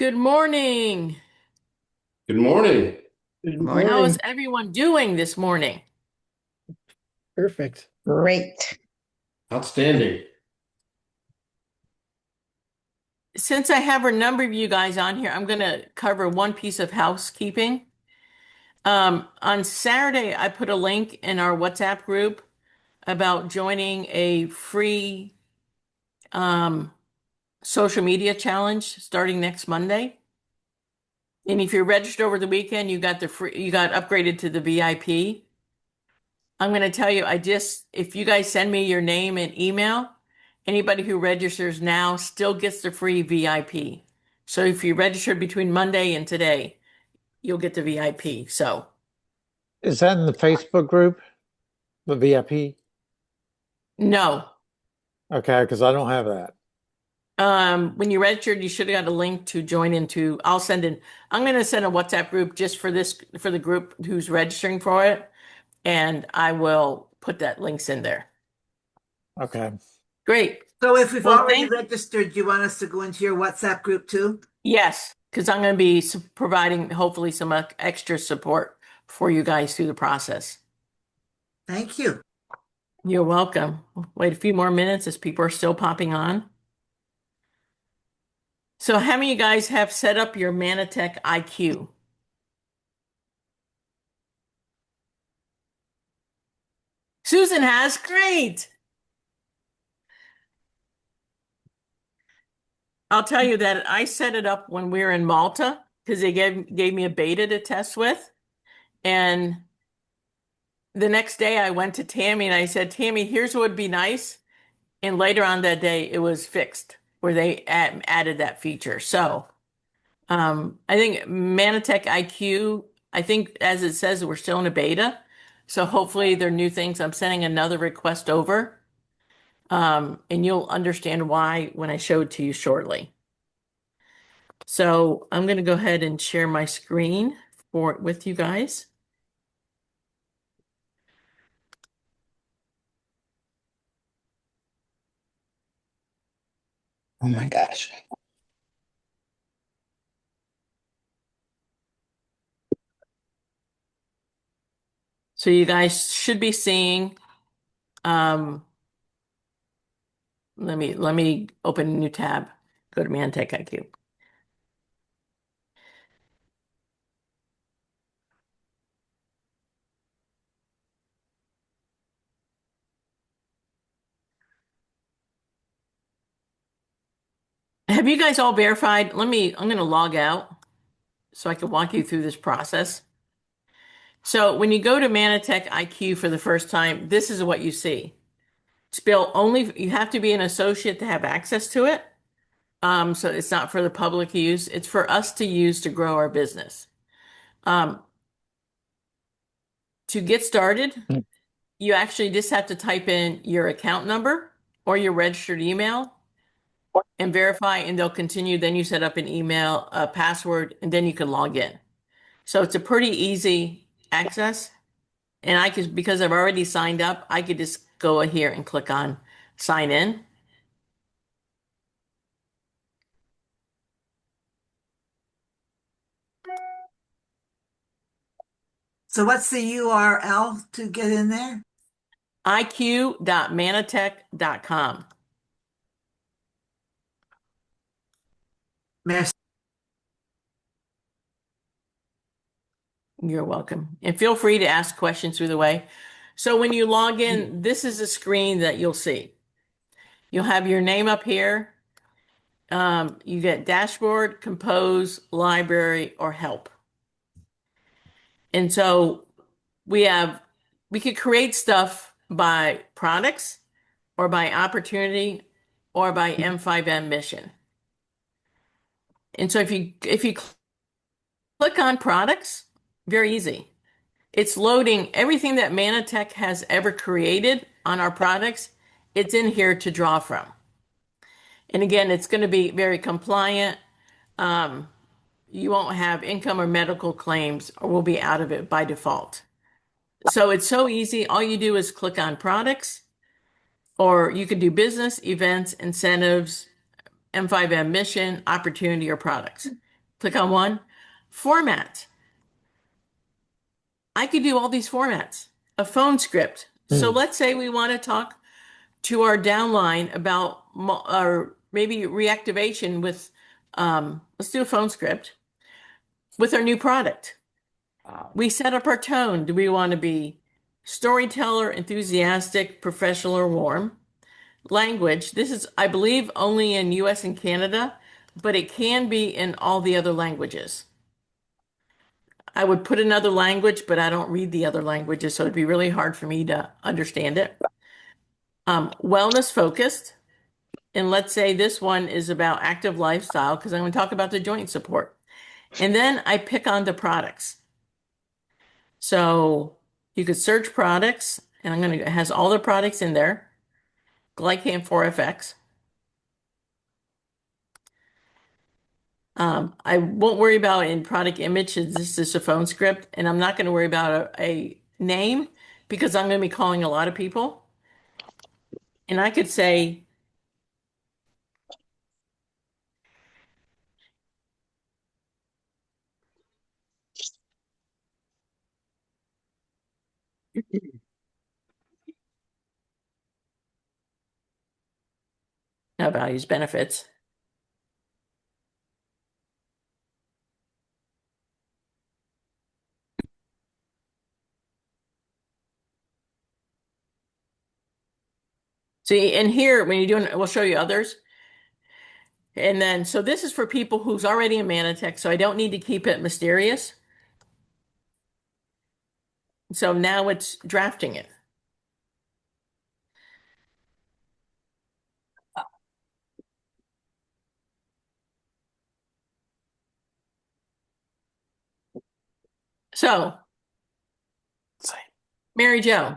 Good morning. Good morning. Good How is morning. everyone doing this morning? Perfect. Great. Outstanding. Since I have a number of you guys on here, I'm going to cover one piece of housekeeping. On Saturday, I put a link in our WhatsApp group about joining a free um, social media challenge starting next Monday. And if you're registered over the weekend, you got upgraded to the VIP. I'm going to tell you, if you guys send me your name and email, anybody who registers now still gets the free VIP. So if you registered between Monday and today, you'll get the VIP. So Is that in the Facebook group, the VIP? no. Okay, because I don't have that. When you registered, you should have got a link to join into. I'm going to send a WhatsApp group just for the group who's registering for it. And I will put that links in there. Okay. Great. So if we've Well, already registered, do you want us to go into your WhatsApp group too? Yes, because I'm going to be providing hopefully some extra support for you guys through the process. Thank you. You're welcome. Wait a few more minutes as people are still popping on. So how many of you guys have set up your Mannatech IQ? Susan has. Great. I'll tell you that I set it up when we were in Malta because they gave me a beta to test with. And the next day I went to Tammy and I said, Tammy, here's what would be nice. And later on that day, it was fixed where they added that feature. So I think Mannatech IQ, I think as it says, we're still in a beta. So hopefully there are new things. I'm sending another request over. And you'll understand why when I show it to you shortly. So I'm going to go ahead and share my screen with you guys. Oh my gosh. So you guys should be seeing, let me open a new tab. Go to Mannatech IQ. Have you guys all verified? I'm going to log out so I can walk you through this process. So when you go to Mannatech IQ for the first time, this is what you see. It's built only, you have to be an associate to have access to it. So it's not for the public use. It's for us to use to grow our business. To get started, you actually just have to type in your account number or your registered email and verify, and they'll continue. Then you set up an email, a password, and then you can log in. So it's a pretty easy access. And because I've already signed up, I could just go here and click on sign in. So what's the URL to get in there? iq.mannatech.com. Merci. You're welcome. And feel free to ask questions through the way. So when you log in, this is a screen that you'll see. You'll have your name up here. You get dashboard, compose, library, or help. And so we could create stuff by products or by opportunity or by M5M mission. And so if you click on products, very easy. It's loading everything that Mannatech has ever created on our products. It's in here to draw from. And again, it's going to be very compliant. You won't have income or medical claims or will be out of it by default. So it's so easy. All you do is click on products, or you can do business, events, incentives, M5M mission, opportunity, or products. Click on one. Format. I could do all these formats. A phone script. So let's say we want to talk to our downline about or maybe reactivation with, let's do a phone script with our new product. We set up our tone. Do we want to be storyteller, enthusiastic, professional, or warm? Language. This is, I believe, only in US and Canada, but it can be in all the other languages. I would put another language, but I don't read the other languages, so it'd be really hard for me to understand it. Wellness focused. And let's say this one is about active lifestyle because I'm going to talk about the joint support. And then I pick on the products. So you could search products, and I'm going to, it has all the products in there. Glycan 4FX. I won't worry about in product image. This is a phone script, and I'm not going to worry about a name because I'm going to be calling a lot of people. And I could say, no values, benefits. See, and here, when you're doing, we'll show you others. And then, so this is for people who's already in Mannatech, so I don't need to keep it mysterious. So now it's drafting it. So, Mary Jo,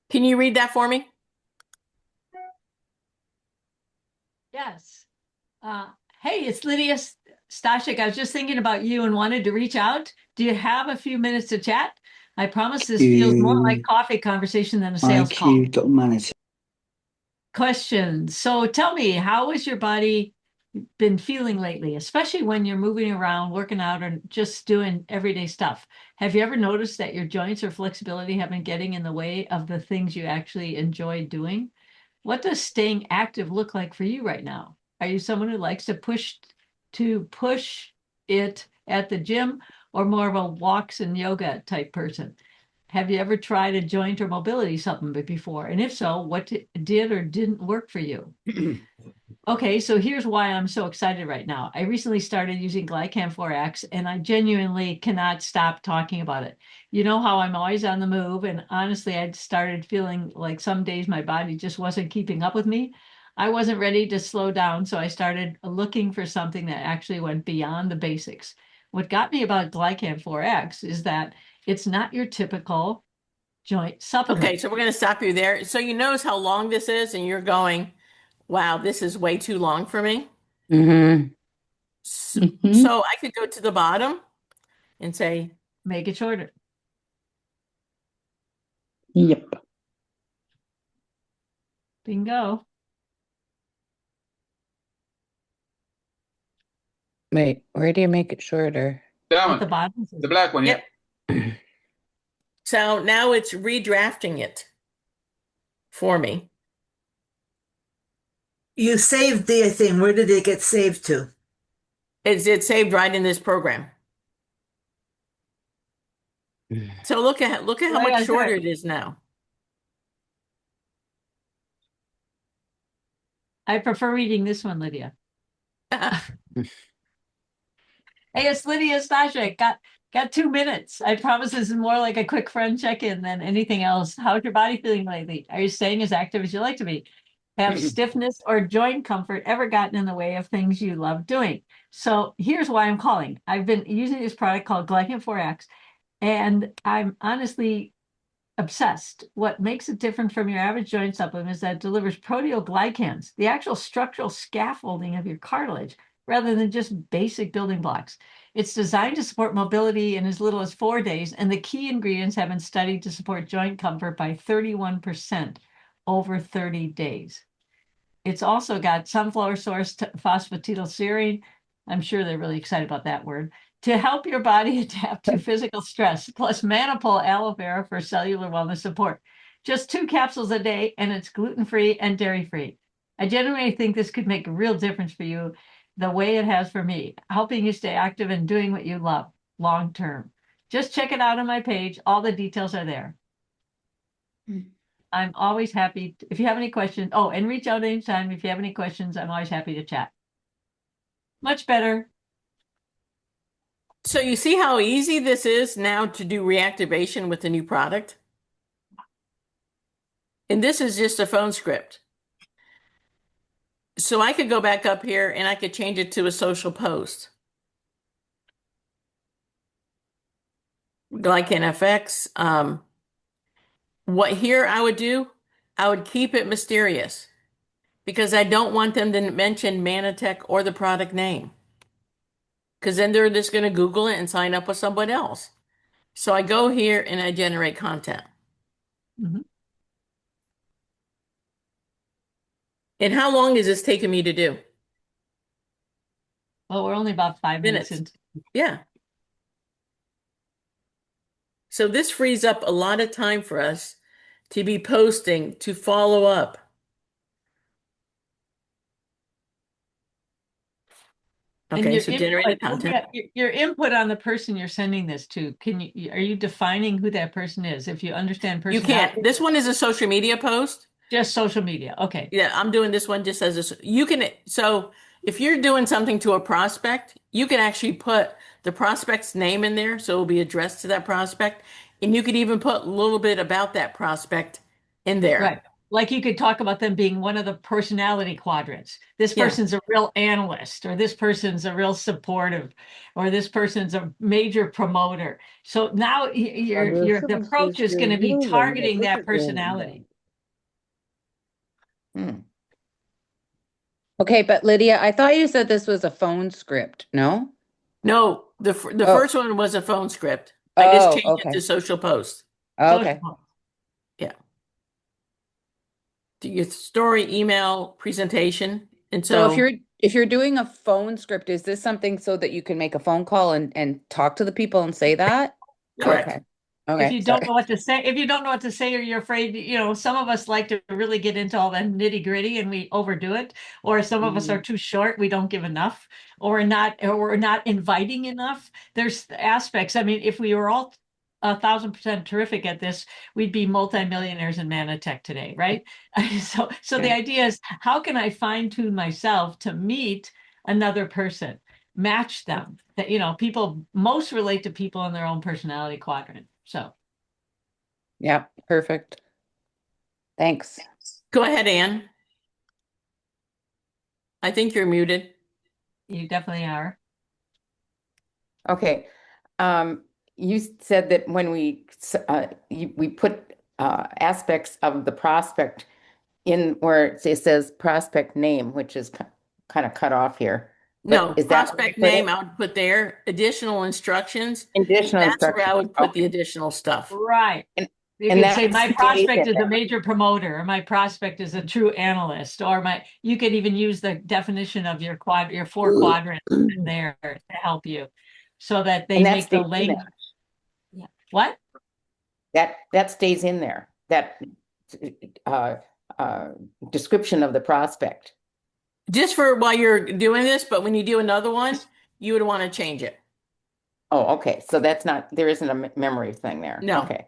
can you read that for me? Yes. Hey, it's Lydia Stashik. I was just thinking about you and wanted to reach out. Do you have a few minutes to chat? I promise this feels more like coffee conversation than a sales call. IQ.manager. Questions. So tell me, how has your body been feeling lately, especially when you're moving around, working out, or just doing everyday stuff? Have you ever noticed that your joints or flexibility have been getting in the way of the things you actually enjoy doing? What does staying active look like for you right now? Are you someone who likes to push it at the gym, or more of a walks and yoga type person? Have you ever tried a joint or mobility supplement before? And if so, what did or didn't work for you? Okay, so here's why I'm so excited right now. I recently started using Glycan 4X, and I genuinely cannot stop talking about it. You know how I'm always on the move, and honestly, I'd started feeling like some days my body just wasn't keeping up with me. I wasn't ready to slow down, so I started looking for something that actually went beyond the basics. What got me about Glycan 4X is that it's not your typical joint supplement. Okay, so we're going to stop you there. So you notice how long this is, and you're going, wow, this is way too long for me. So I could go to the bottom and say, Make it shorter. Yep. Bingo. Wait, where do you make it shorter? At That the one, bottom. the black one, yeah. yep. So now it's redrafting it for me. You saved the thing. Where did it get saved to? It's saved right in this program. So look at how Right, much shorter it is now. I prefer reading this one, Lydia. Hey, it's Lydia Stashik. Got 2 minutes. I promise this is more like a quick friend check-in than anything else. How's your body feeling lately? Are you staying as active as you like to be? Have stiffness or joint comfort ever gotten in the way of things you love doing? So here's why I'm calling. I've been using this product called Glycan 4X, and I'm honestly obsessed. What makes it different from your average joint supplement is that it delivers proteoglycans, the actual structural scaffolding of your cartilage, rather than just basic building blocks. It's designed to support mobility in as little as 4 days, and the key ingredients have been studied to support joint comfort by 31% over 30 days. It's also got sunflower source phosphatidylserine. I'm sure they're really excited about that word. To help your body adapt to physical stress, plus Mannatech aloe vera for cellular wellness support. Just 2 capsules a day, and it's gluten-free and dairy-free. I genuinely think this could make a real difference for you the way it has for me, helping you stay active and doing what you love long term. Just check it out on my page. All the details are there. I'm always happy if you have any questions. Oh, and reach out anytime if you have any questions. I'm always happy to chat. Much better. So you see how easy this is now to do reactivation with the new product? And this is just a phone script. So I could go back up here and I could change it to a social post. Like NFX. What here I would do, I would keep it mysterious because I don't want them to mention Mannatech or the product name. Because then they're just going to Google it and sign up with someone else. So I go here and I generate content. Mhm. And how long is this taking me to do? Well, we're only about 5 minutes Minutes. into. Yeah. So this frees up a lot of time for us to be posting, to follow up. And Okay, your so generated content. your input on the person you're sending this to, are you defining who that person is? If you understand You personality, can't. This one is a social media post. just social media. Okay. Yeah, I'm doing this one just as a, you can, so if you're doing something to a prospect, you can actually put the prospect's name in there, so it'll be addressed to that prospect. And you could even put a little bit about that prospect in there. Right. Like you could talk about them being one of the personality quadrants. This Yeah. person's a real analyst, or this person's a real supportive, or this person's a major promoter. So now the approach is going to be targeting that personality. Okay, but Lydia, I thought you said this was a phone script, no? No, the Oh. first one was a phone script. I just changed it Okay. to social post. Okay. Social. Yeah. Your story, email, presentation. And So so, if you're doing a phone script, is this something so that you can make a phone call and talk to the people and say that? correct. Okay. If Okay. you Sorry. don't know what to say, or you're afraid, some of us like to really get into all the nitty gritty and we overdo it, or some of us are too short, we don't give enough, or we're not inviting enough. There's aspects. I mean, if we were all 1,000% terrific at this, we'd be multimillionaires in Mannatech today, right? So the idea is, how can I fine tune myself to meet another person, match them? That people most relate to people in their own personality quadrant. So Yeah, perfect. Thanks. Go ahead, Anne. I think you're muted. you definitely are. Okay. You said that when we put aspects of the prospect in where it says prospect name, which is kind of cut off here. No, But is that where you prospect put name, it? I would put there. Additional instructions. Additional That's where I instructions. would put the Okay. additional stuff. Right. And You and could say that my stays prospect in is a there. major promoter, or my prospect is a true analyst, or you could even use the definition of your 4 quadrants there to help you, so that they And that make the stays in language. there. Yeah. What? That stays in there. That uh, description of the prospect. Just for while you're doing this, but when you do another one, you would want to change it. Oh, okay. So there isn't a memory thing there. No. Okay.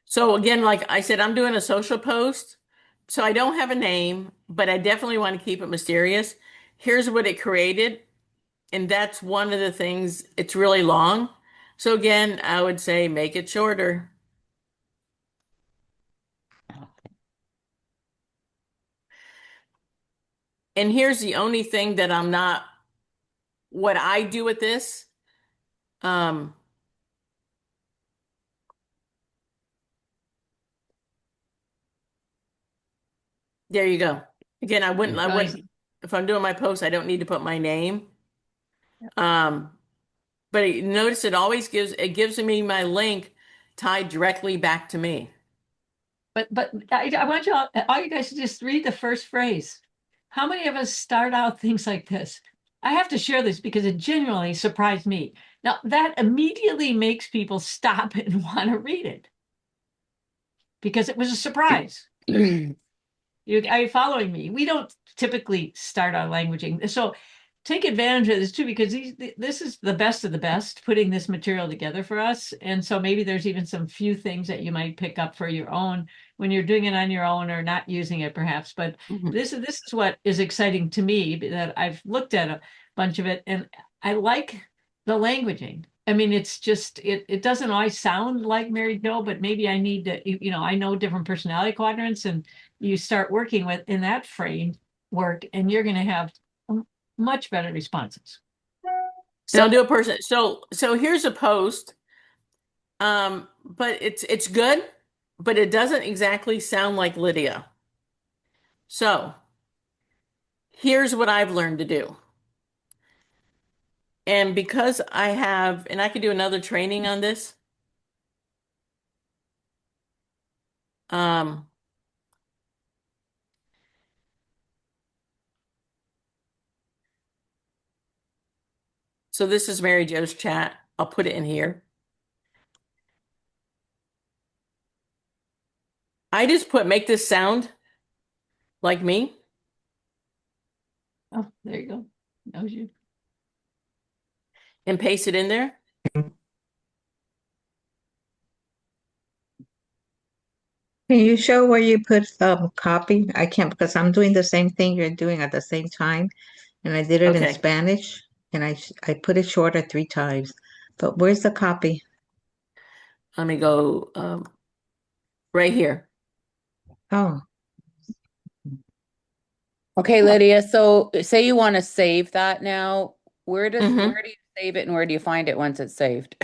So again, like I said, I'm doing a social post. So I don't have a name, but I definitely want to keep it mysterious. Here's what it created. And that's one of the things, it's really long. So again, I would say make it shorter. And here's the only thing that I'm not, what I do with this. Um, there you go. Again, I wouldn't, if I'm doing my post, I don't need to put my name. But notice it gives me my link tied directly back to me. But I want all you guys to just read the first phrase. How many of us start out things like this? I have to share this because it genuinely surprised me. Now, that immediately makes people stop and want to read it because it was a surprise. Are you following me? We don't typically start our languaging. So take advantage of this too, because this is the best of the best putting this material together for us. And so maybe there's even some few things that you might pick up for your own when you're doing it on your own or not using it perhaps. But Mhm. this is what is exciting to me, that I've looked at a bunch of it and I like the languaging. I mean, it's just it doesn't always sound like Mary Jo, but maybe I need to, I know different personality quadrants, and you start working with in that framework and you're going to have much better responses. And I'll do a person. So here's a post. But it's good, but it doesn't exactly sound like Lydia. So here's what I've learned to do. And because I have, and I could do another training on this. Um, so this is Mary Jo's chat. I'll put it in here. I just put make this sound like me. Oh, there you go. That was you. And paste it in there. Can you show where you put copy? I can't because I'm doing the same thing you're doing at the same time, and I did it in Okay. Spanish, and I put it shorter 3 times. But where's the copy? Let me go right here. Oh, Okay, Lydia, so say you want to save that now. Where Mhm. do you save it and where do you find it once it's saved?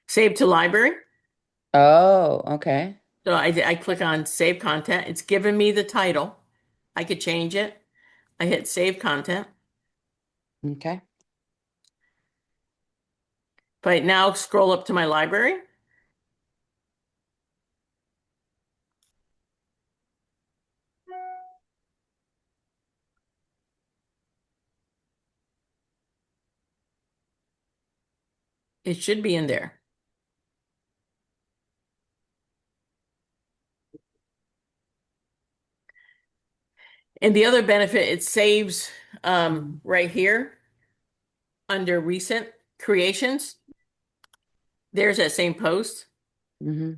Save to library. Oh, okay. So I click on save content. It's given me the title. I could change it. I hit save content. Okay. But now scroll up to my library. It should be in there. And the other benefit, it saves right here under recent creations. There's that same post. hmm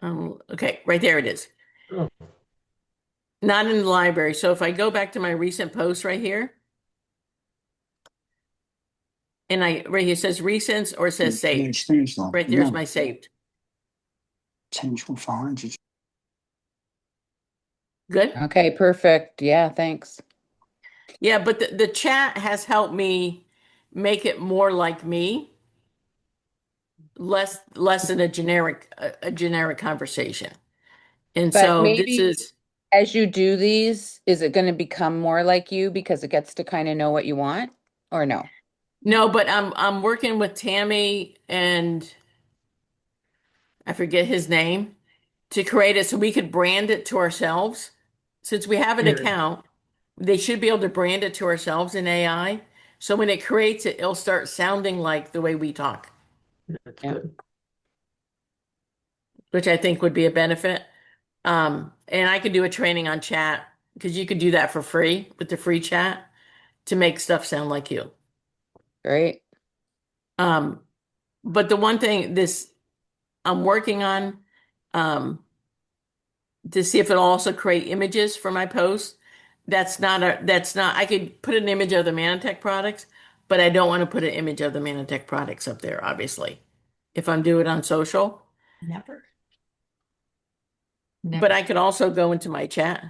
Okay, right there it is. Not in the library. So if I go back to my recent post right here, and right here says recents or it says saved. Right there's my saved. Good. Okay, perfect. Yeah, thanks. Yeah, but the chat has helped me make it more like me, less than a generic conversation. And But so this maybe is as you do these, is it going to become more like you because it gets to kind of know what you want or no? no, but I'm working with Tammy and I forget his name to create it so we could brand it to ourselves. Since we have an account, they should be able to brand it to ourselves in AI. So when it creates it, it'll start sounding like the way we talk, Yeah. which I think would be a benefit. And I could do a training on chat because you could do that for free with the free chat to make stuff sound like you. Great. Um, but the one thing this I'm working on to see if it'll also create images for my posts. That's not I could put an image of the Mannatech products, but I don't want to put an image of the Mannatech products up there, obviously, if I'm doing it on social. Never. But I could also go into my chat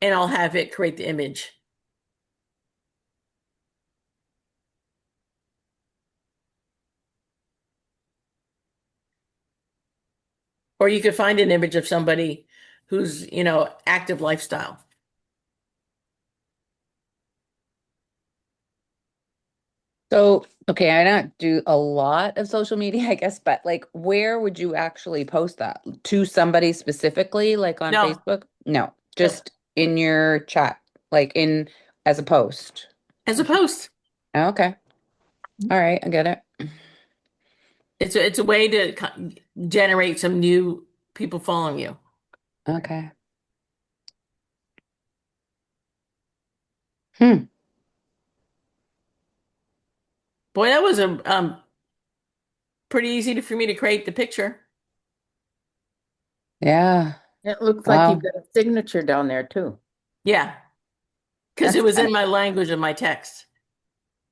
and I'll have it create the image. Or you could find an image of somebody who's, active lifestyle. So, okay, I don't do a lot of social media, I guess, but like, where would you actually post that? To somebody specifically, like on No, Facebook? No, just just in your chat, like in as a post. as a post. Okay. All right, I get it. It's a way to generate some new people following you. Okay. Hmm. Boy, that was a pretty easy for me to create the picture. Yeah. It looks like you've Wow. got a signature down there too. Yeah, because it That's was kind in my language of my text.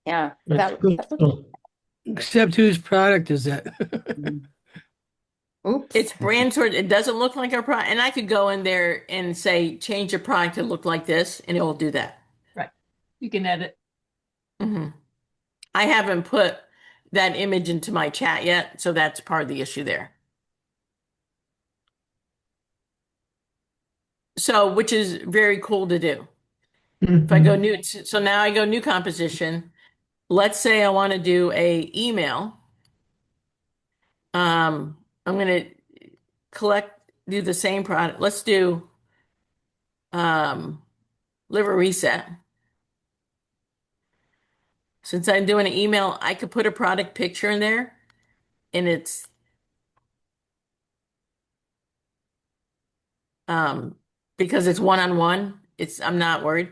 yeah, That's good. that looks, Except whose product is that? oops. It's brand sort. It doesn't look like our product, and I could go in there and say change your product to look like this, and it will do that. Right. You can edit. Hmm. I haven't put that image into my chat yet, so that's part of the issue there. So, which is very cool to do. If I go new, so now I go new composition. Let's say I want to do a email. I'm going to do the same product. Let's do um, liver reset. Since I'm doing an email, I could put a product picture in there, and it's um, because it's one-on-one. I'm not worried,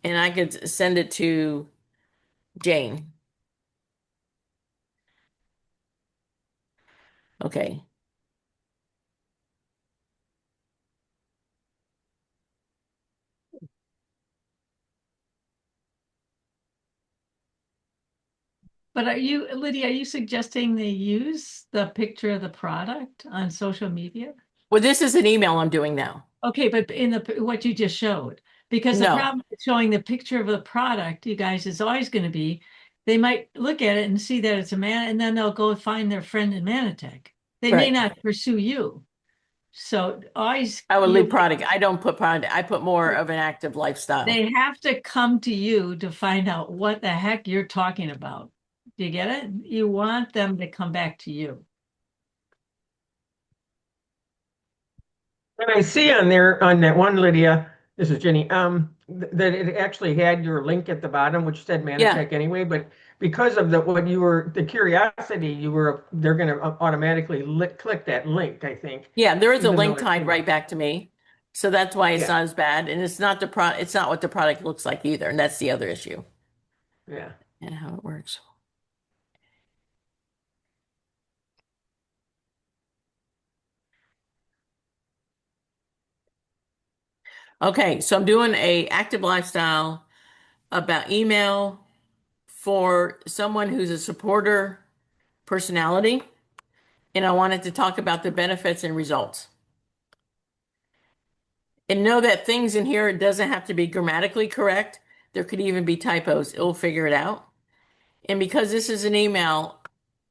and I could send it to Jane. Okay. But Lydia, are you suggesting they use the picture of the product on social media? Well, this is an email I'm doing now. Okay, but in what you just showed, because the No, problem with showing the picture of the product, you guys, is always going to be, they might look at it and see that it's a man, and then they'll go find their friend in Mannatech. They may right. not pursue you. So always, I would leave product. I don't put product. I put more of an active lifestyle. they have to come to you to find out what the heck you're talking about. Do you get it? You want them to come back to you. And I see on there on that one, Lydia, this is Jenny, that it actually had your link at the bottom, which said Yeah. Mannatech anyway, but because of the curiosity, they're gonna automatically click that link, I think. Yeah, there is a Even link though tied right back to me. So that's why it's Yeah. not as bad. And it's not it's not what the product looks like either. And that's the other issue Yeah. and how it works. Okay, so I'm doing a active lifestyle about email for someone who's a supporter personality. And I wanted to talk about the benefits and results. And know that things in here, it doesn't have to be grammatically correct. There could even be typos. It'll figure it out. And because this is an email,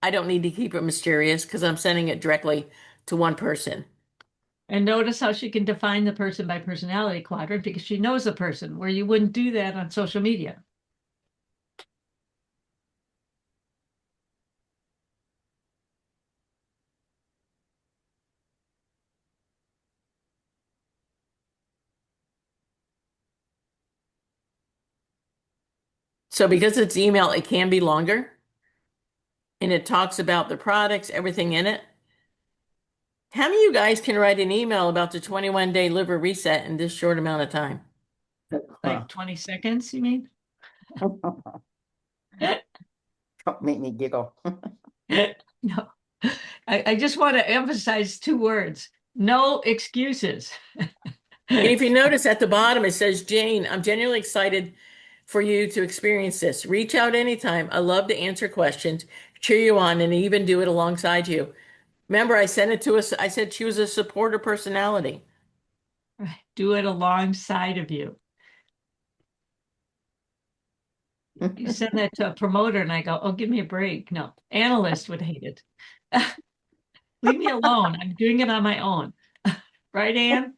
I don't need to keep it mysterious because I'm sending it directly to one person. And notice how she can define the person by personality quadrant because she knows the person, where you wouldn't do that on social media. So because it's email, it can be longer. And it talks about the products, everything in it. How many of you guys can write an email about the 21-day liver reset in this short amount of time? Like 20 seconds, you mean? Don't make me giggle. No. I just want to emphasize two words. No excuses. And if you notice at the bottom, it says, Jane, I'm genuinely excited for you to experience this. Reach out anytime. I love to answer questions, cheer you on, and even do it alongside you. Remember, I sent it to us. I said she was a supporter personality. Do it alongside of you. You send that to a promoter and I go, oh, give me a break. No, analyst would hate it. Leave me alone. I'm doing it on my own. Right, Anne?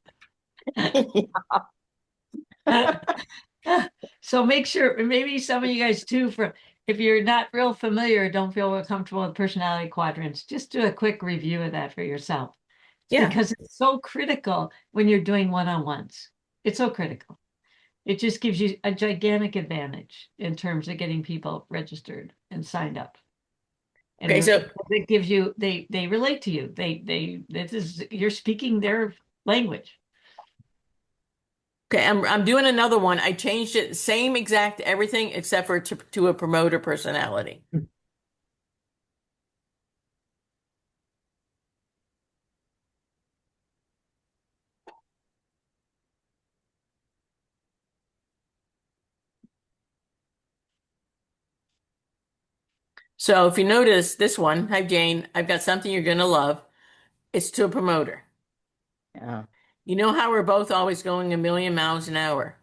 So make sure, maybe some of you guys too, if you're not real familiar, don't feel real comfortable with personality quadrants, just do a quick review of that for yourself. Yeah. Because it's so critical when you're doing one-on-ones. It's so critical. It just gives you a gigantic advantage in terms of getting people registered and signed up. And Okay, so it gives you, they relate to you. You're speaking their language. okay, I'm doing another one. I changed it, same exact everything except for to a promoter personality. So if you notice this one, hi Jane, I've got something you're gonna love. It's to a promoter. Yeah. You know how we're both always going a million miles an hour.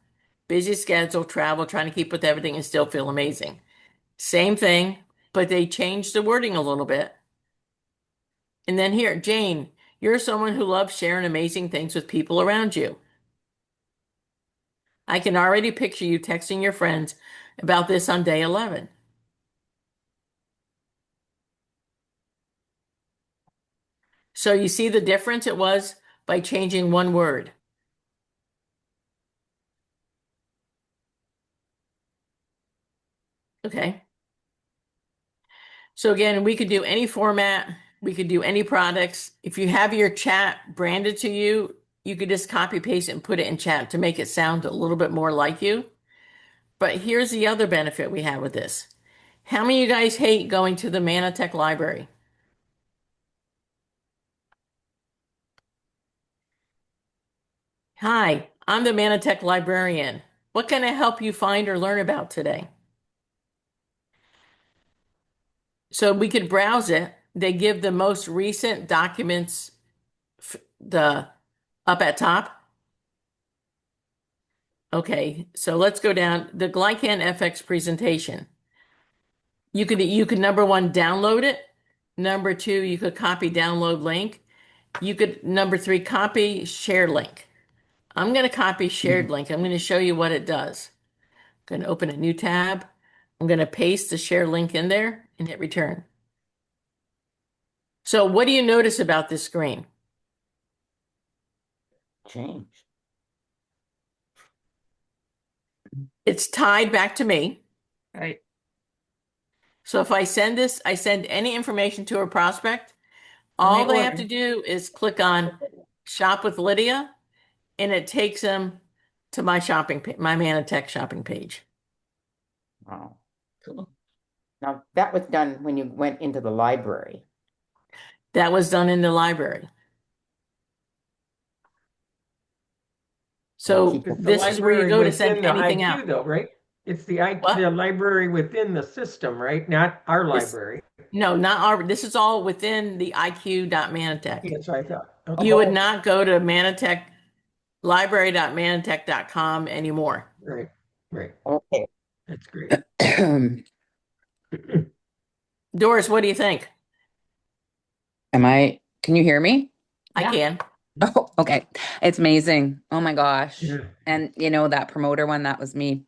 Busy schedule, travel, trying to keep with everything and still feel amazing. Same thing, but they changed the wording a little bit. And then here, Jane, you're someone who loves sharing amazing things with people around you. I can already picture you texting your friends about this on day 11. So you see the difference it was by changing one word. Okay. So again, we could do any format, we could do any products. If you have your chat branded to you, you could just copy paste it and put it in chat to make it sound a little bit more like you. But here's the other benefit we have with this. How many of you guys hate going to the Mannatech library? Hi, I'm the Mannatech librarian. What can I help you find or learn about today? So we could browse it. They give the most recent documents the up at top. Okay, so let's go down the Glycan FX presentation. You could number one download it. Number two, you could copy download link. You could number three copy share link. I'm going to copy shared link. I'm going to show you what it does. I'm going to open a new tab. I'm going to paste the share link in there and hit return. So what do you notice about this screen? Change. It's tied back to me. Right. So if I send this, I send any information to a prospect, And all they they have order. to do is click on Shop with Lydia, and it takes them to my my Mannatech shopping page. Wow. Cool. Now, that was done when you went into the library. That was done in the library. So Keep it- It's the this is where you library go to within send the anything IQ out. though, right? It's the What? the library within the system, right? Not our This- library. No, not our, this is all within the IQ.Mannatech. That's what I thought. Okay. You would not go to Mannatech, library.mannatech.com anymore. Right, right. Okay. That's great. Doris, what do you think? Can you hear me? I Yeah. can. Oh, okay. It's amazing. Oh my gosh. Yeah. And you know, that promoter one, that was me.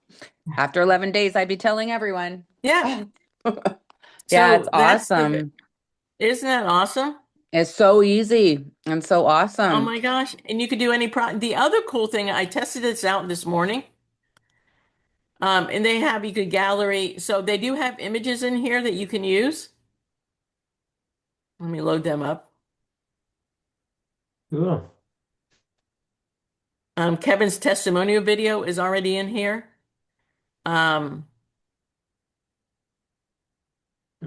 After 11 days, I'd be telling everyone. Yeah. Yeah, So it's that's awesome. isn't that awesome? It's so easy and so Oh awesome. my gosh. And you could do any the other cool thing, I tested this out this morning. And they have you could gallery. So they do have images in here that you can use. Let me load them up. Cool. Kevin's testimonial video is already in here. Um,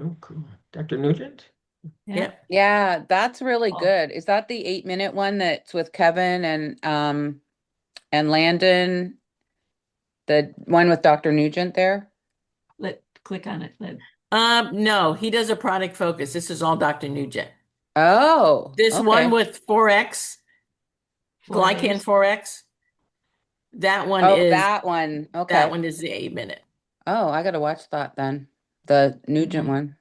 Oh, cool. Dr. Nugent? yeah. Yeah, that's really Oh. good. Is that the 8-minute one that's with Kevin and Landon? The one with Dr. Nugent there? Click on it. No, he does a product focus. This is all Dr. Nugent. Oh, This one okay. with 4X, Glycan 4As. 4X, that one Oh, is that one. that Okay. one is the 8-minute. Oh, I gotta watch that then. The Nugent Mhm. one.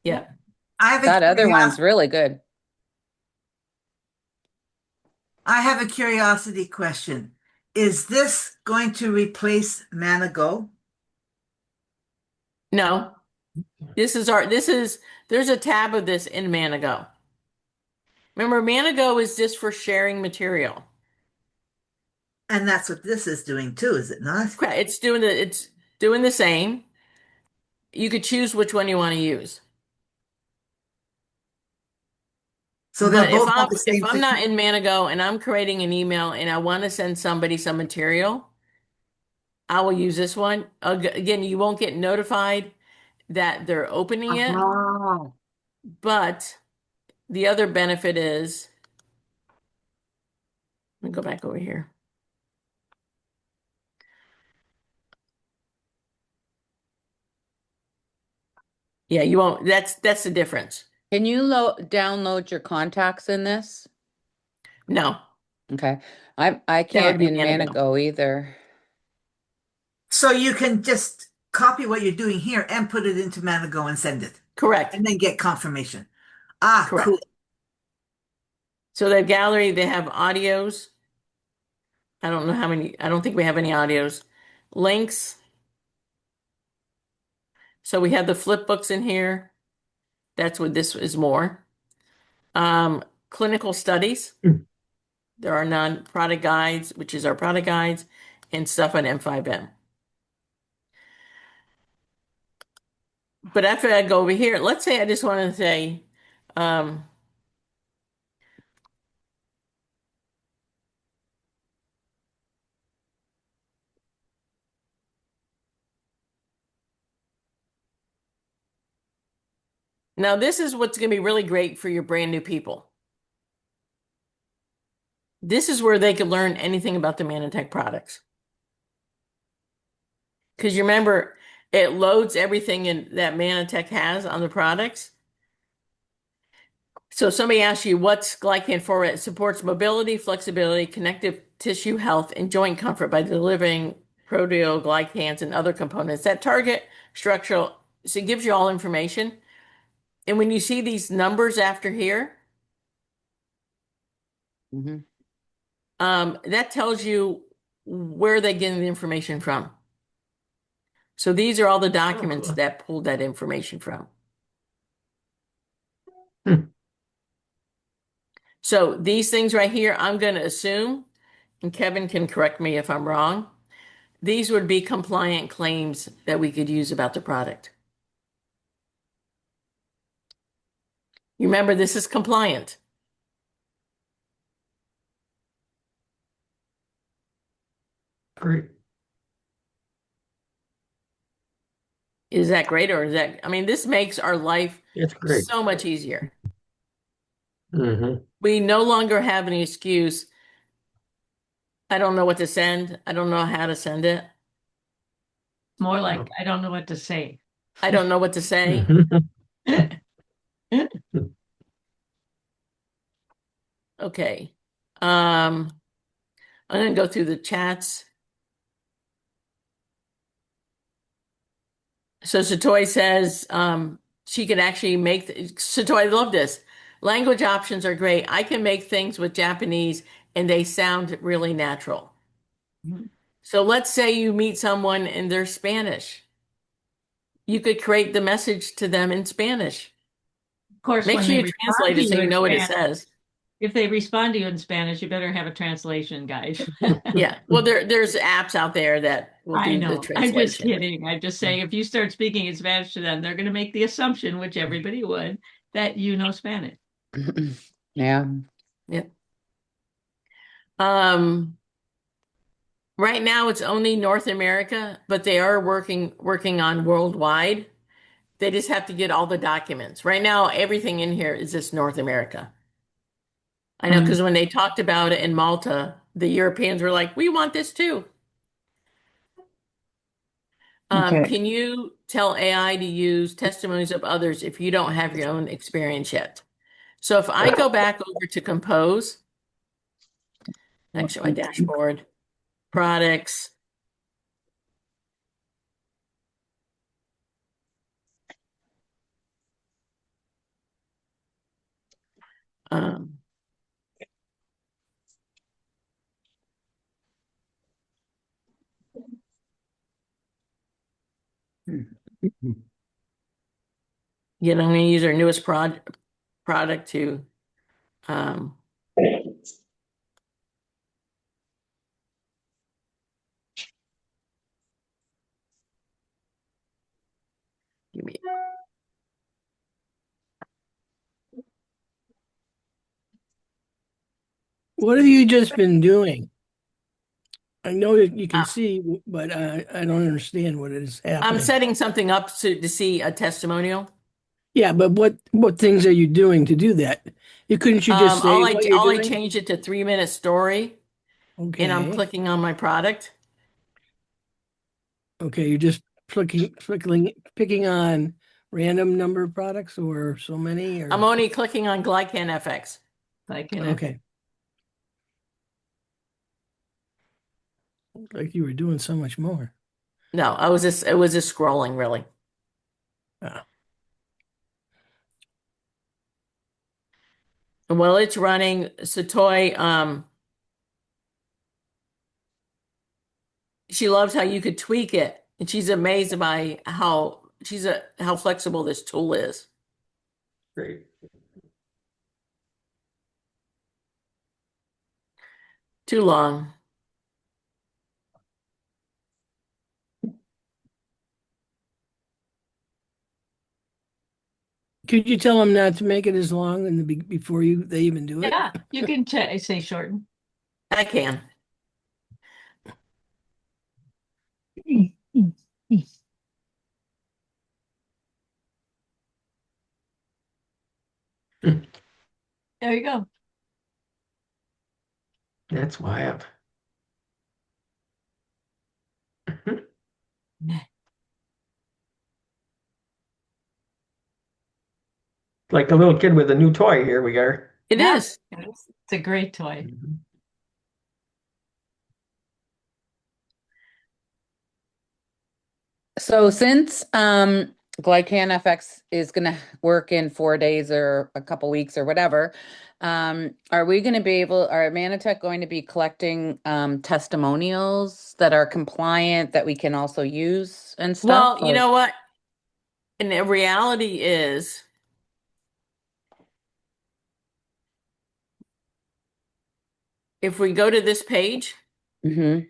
Yeah. I have a That other one's curiosity, really good. I have a curiosity question. Is this going to replace Manago? No, There's a tab of this in Manago. Remember, Manago is just for sharing material. And that's what this is doing too, is it not? It's doing the same. You could choose which one you want to use. So they'll But both have the if same I'm thing. not in Manago and I'm creating an email and I want to send somebody some material, I will use this one. Again, you won't get notified that they're opening it, Oh, but the other benefit is, let me go back over here. Yeah, you won't. That's the difference. Can you download your contacts in this? No, Okay. I that would can't be in Manago. Manago either. So you can just copy what you're doing here and put it into Manago and send it, Correct. and then get confirmation. Ah, Correct. cool. So the gallery, they have audios. I don't know how many. I don't think we have any audios. Links. So we have the flip books in here. That's what this is more. Clinical studies. Mm. There are non-product guides, which is our product guides, and stuff on M5M. But after I go over here, let's say I just want to say, um, now this is what's going to be really great for your brand new people. This is where they can learn anything about the Mannatech products. Because you remember, it loads everything that Mannatech has on the products. So if somebody asks you what's glycan for, it supports mobility, flexibility, connective tissue health, and joint comfort by delivering proteoglycans and other components that target structural. So it gives you all information. And when you see these numbers after here, Mhm. that tells you where they're getting the information from. So these are all the documents cool. that pulled that information from. Hmm. So these things right here, I'm going to assume, and Kevin can correct me if I'm wrong, these would be compliant claims that we could use about the product. You remember, this is compliant. Great. Is that great or is that, I mean, this makes our life It's great. so much easier. Mm-hmm. We no longer have any excuse. I don't know what to send. I don't know how to send it. More like, I don't know what to say. I don't know what to say. Okay. I'm going to go through the chats. So Satoy says she could actually make Satoy, I love this. Language options are great. I can make things with Japanese and they sound really natural. So let's say you meet someone and they're Spanish. You could create the message to them in Spanish. Of course, Make when sure they you respond translate to it so you you in know what it Spanish, says. if they respond to you in Spanish, you better have a translation guide. Yeah. Well, there's apps out there that will I do the know. I'm just translation. kidding. I'm just saying if you start speaking in Spanish to them, they're going to make the assumption, which everybody would, that you know Spanish. Yeah. Yep. Um, right now it's only North America, but they are working on worldwide. They just have to get all the documents. Right now, everything in here is just North America. I know because when they talked about it in Malta, the Europeans were like, "We want this too." Okay. Can you tell AI to use testimonies of others if you don't have your own experience yet? So if I go back over to Compose, next to my dashboard, products, um, I'm going to use our newest product to um, give me. What have you just been doing? I know that you can Uh, see, but I don't understand what is I'm happening. setting something up to see a testimonial. Yeah, but what things are you doing to do that? Couldn't you just say what you're All I doing? changed it to 3-minute story, and I'm Okay. clicking on my product. Okay, you're just picking on random number of products or so many I'm or only clicking on Glycan FX. Like, you know, okay. Like you were doing so much more. No, it was just scrolling really. Ah. And while it's running, Satoy, she loves how you could tweak it, and she's amazed by how flexible this tool is. Great. Too long. Could you tell them not to make it as long before they even do it? yeah, you can say shorten. I can. There you go. That's wild. Like a little kid with a new toy. Here we are. It Yeah. is. It's a great toy. So since Glycan FX is going to work in 4 days or a couple weeks or whatever, are Mannatech going to be collecting testimonials that are compliant that we can also use and stuff? Well, you know what? And the reality is, if we go to this page Mm-hmm.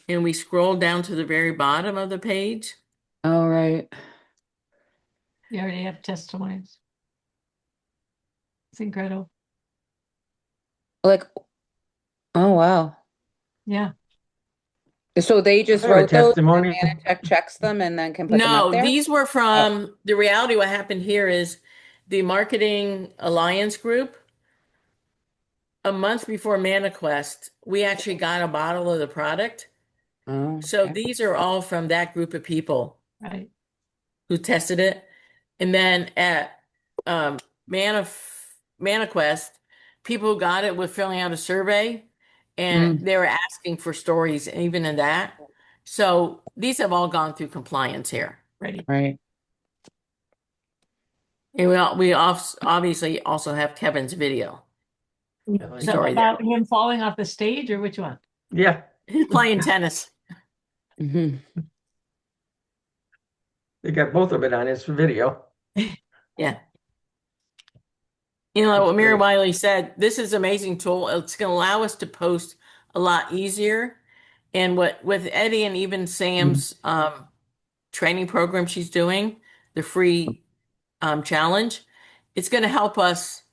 and we scroll down to the very bottom of the page, All right. You already have testimonies. It's incredible. Like, oh wow. Yeah. So they just I have a wrote those and testimony. Mannatech checks them and then can put them up no, there? these were from the reality. What happened here is the Marketing Alliance Group. A month before ManaQuest, we actually got a bottle of the product. Oh, So okay. these are all from that group of people Right. who tested it. And then at ManaQuest, people who got it were filling out a survey, and they were asking for stories even in that. So these have all gone through compliance here. Ready. Right. And obviously also have Kevin's video story there. About him falling off the stage, or which one? Yeah, He's playing tennis. Mm-hmm. they got both of it on his video. Yeah. You know, That's what Mary great. Wiley said, this is an amazing tool. It's going to allow us to post a lot easier. And with Eddie and even Sam's training program she's doing, the free challenge, it's going to help us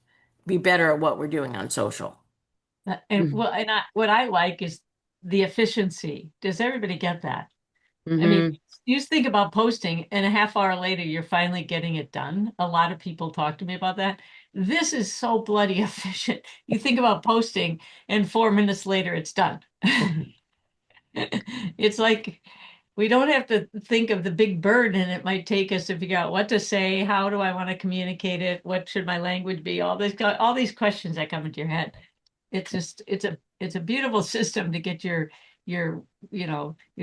be better at what we're doing on social. And what I like is the efficiency. Does everybody get that? Mm-hmm. I mean, you just think about posting and a half hour later, you're finally getting it done. A lot of people talk to me about that. This is so bloody efficient. You think about posting and 4 minutes later, it's done. It's like we don't have to think of the big burden it might take us to figure out what to say, how do I want to communicate it, what should my language be, all these questions that come into your head. It's just it's a beautiful system to get your your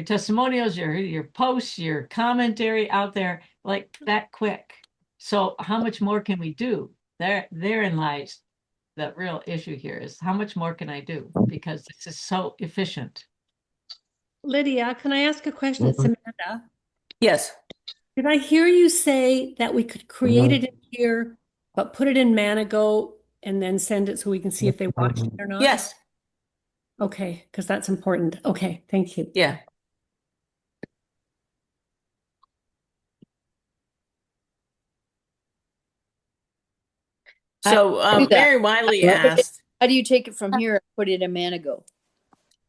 testimonials, your posts, your commentary out there like that quick. So how much more can we do? Therein lies the real issue here, is how much more can I do, because this is so efficient. Lydia, can I ask a question? It's Amanda. Yes. Did I hear you say that we could create Mhm. it in here, but put it in Manago and then send it so we can see if they watched it or not? Yes. Okay, because that's important. Okay, thank you. Yeah. So do that. Mary Wiley asked, How do you take it from here and put it in Manago?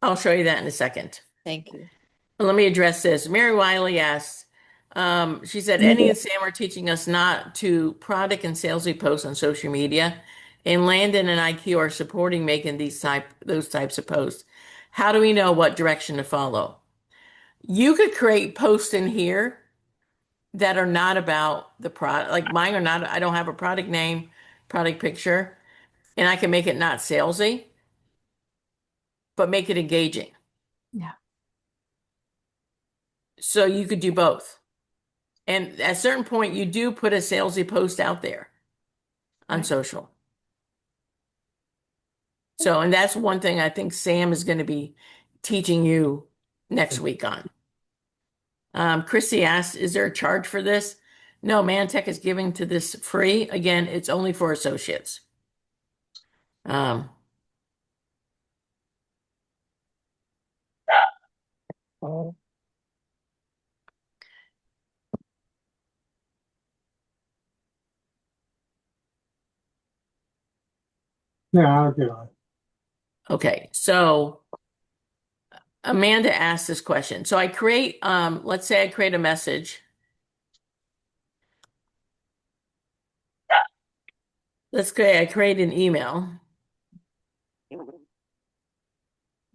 I'll show you that in a second. Thank you. Let me address this. Mary Wiley asked, she said, Eddie and Sam are teaching us not to product and salesy posts on social media, and Landon and IQ are supporting making those types of posts. How do we know what direction to follow? You could create posts in here that are not about the product, like mine are not, I don't have a product name, product picture, and I can make it not salesy, but make it engaging. Yeah. So you could do both. And at a certain point, you do put a salesy post out there on Right. social. So, and that's one thing I think Sam is going to be teaching you next week on. Christy asked, is there a charge for this? No, Mannatech is giving to this free. Again, it's only for associates. Yeah, okay. Okay, so Amanda asked this question. So I create, let's say I create a message. I create an email.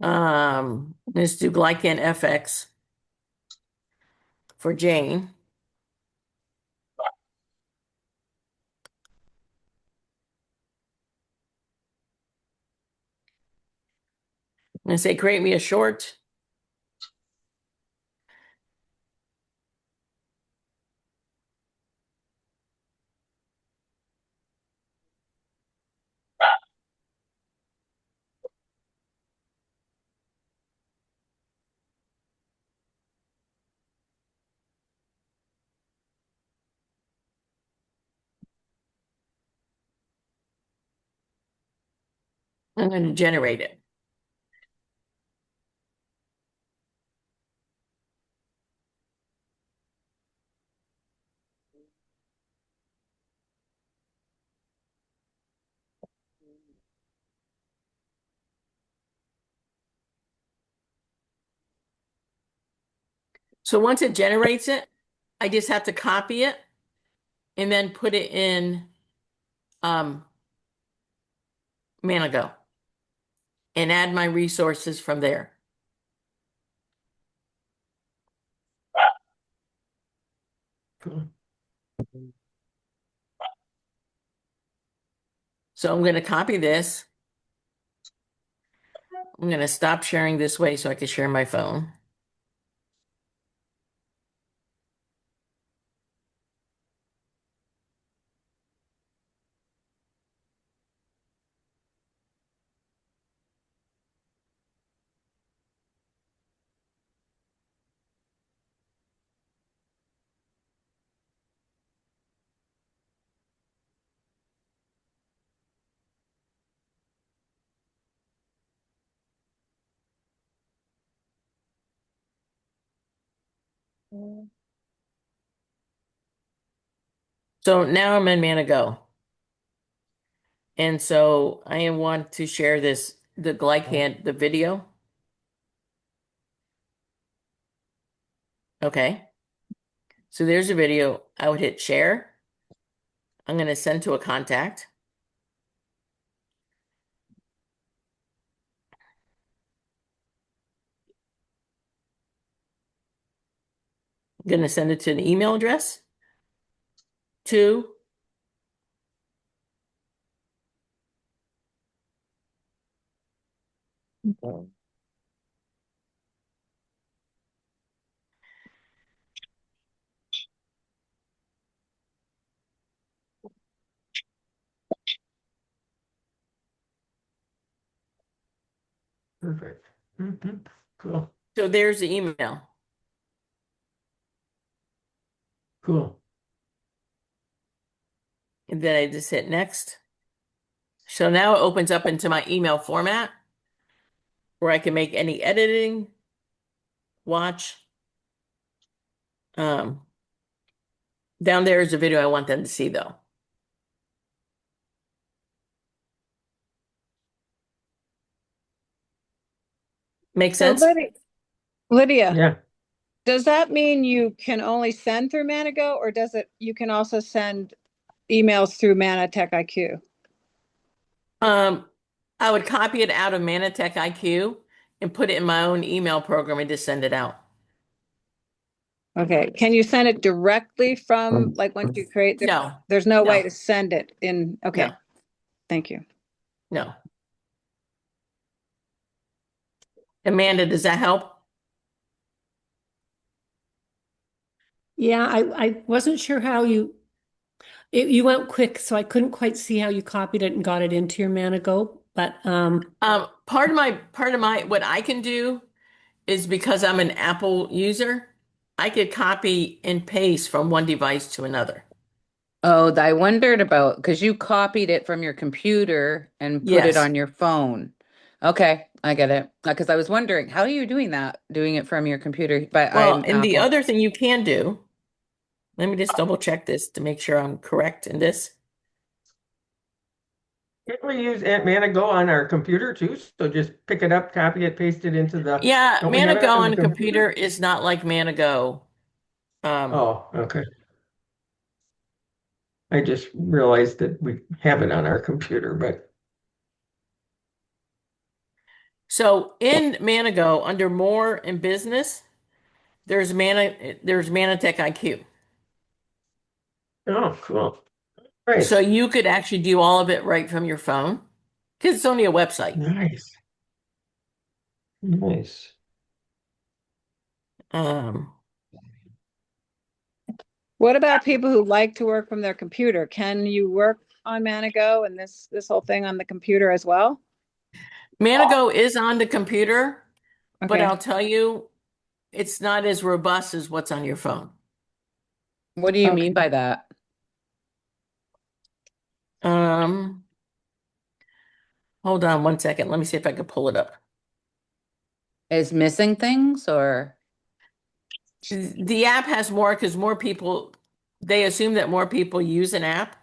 Let's do Glycan FX for Jane. I'm going to say, create me a short. I'm going to generate it. So once it generates it, I just have to copy it and then put it in Manago and add my resources from there. So I'm going to copy this. I'm going to stop sharing this way so I can share my phone. So now I'm in Manago. And so I want to share this, the Glycan, the video. Okay. So there's a video. I would hit share. I'm going to send to a contact. I'm going to send it to an email address. To Perfect. Mhm. Cool. so there's the email. Cool. And then I just hit next. So now it opens up into my email format where I can make any editing, watch. Down there is a video I want them to see though. Make So sense? Lydia, Yeah. does that mean you can only send through Manago, or does it you can also send emails through Mannatech IQ? I would copy it out of Mannatech IQ and put it in my own email program and just send it out. Okay, can you send it directly from, like, once you create the, No, there's no way no. to send it in, okay, No, thank you. no. Amanda, does that help? Yeah, I wasn't sure how you went quick, so I couldn't quite see how you copied it and got it into your Manago. But Part of my what I can do is because I'm an Apple user, I could copy and paste from one device to another. Oh, I wondered about, because you copied it from your computer and put it Yes. on your phone. Okay, I get it. Because I was wondering, how are you doing that? Doing it from your computer? But Well, I'm and the Apple. other thing you can do, let me just double check this to make sure I'm correct in this. Can't we use Manago on our computer too? So just pick it up, copy it, paste it into the. Yeah, Don't we have it Manago on on the a computer is not like Manago. Oh, okay. I just realized that we have it on our computer, but So in Manago, under More and Business, there's Mannatech IQ. oh, cool. So Nice. you could actually do all of it right from your phone because it's only a website. Nice. Nice. Um, What about people who like to work from their computer? Can you work on Manago and this whole thing on the computer as well? Manago is on the computer, but Okay, I'll tell you, it's not as robust as what's on your phone. What do you okay. mean by that? Um, Hold on one second. Let me see if I can pull it up. Is missing things or? The app has more because more people, they assume that more people use an app.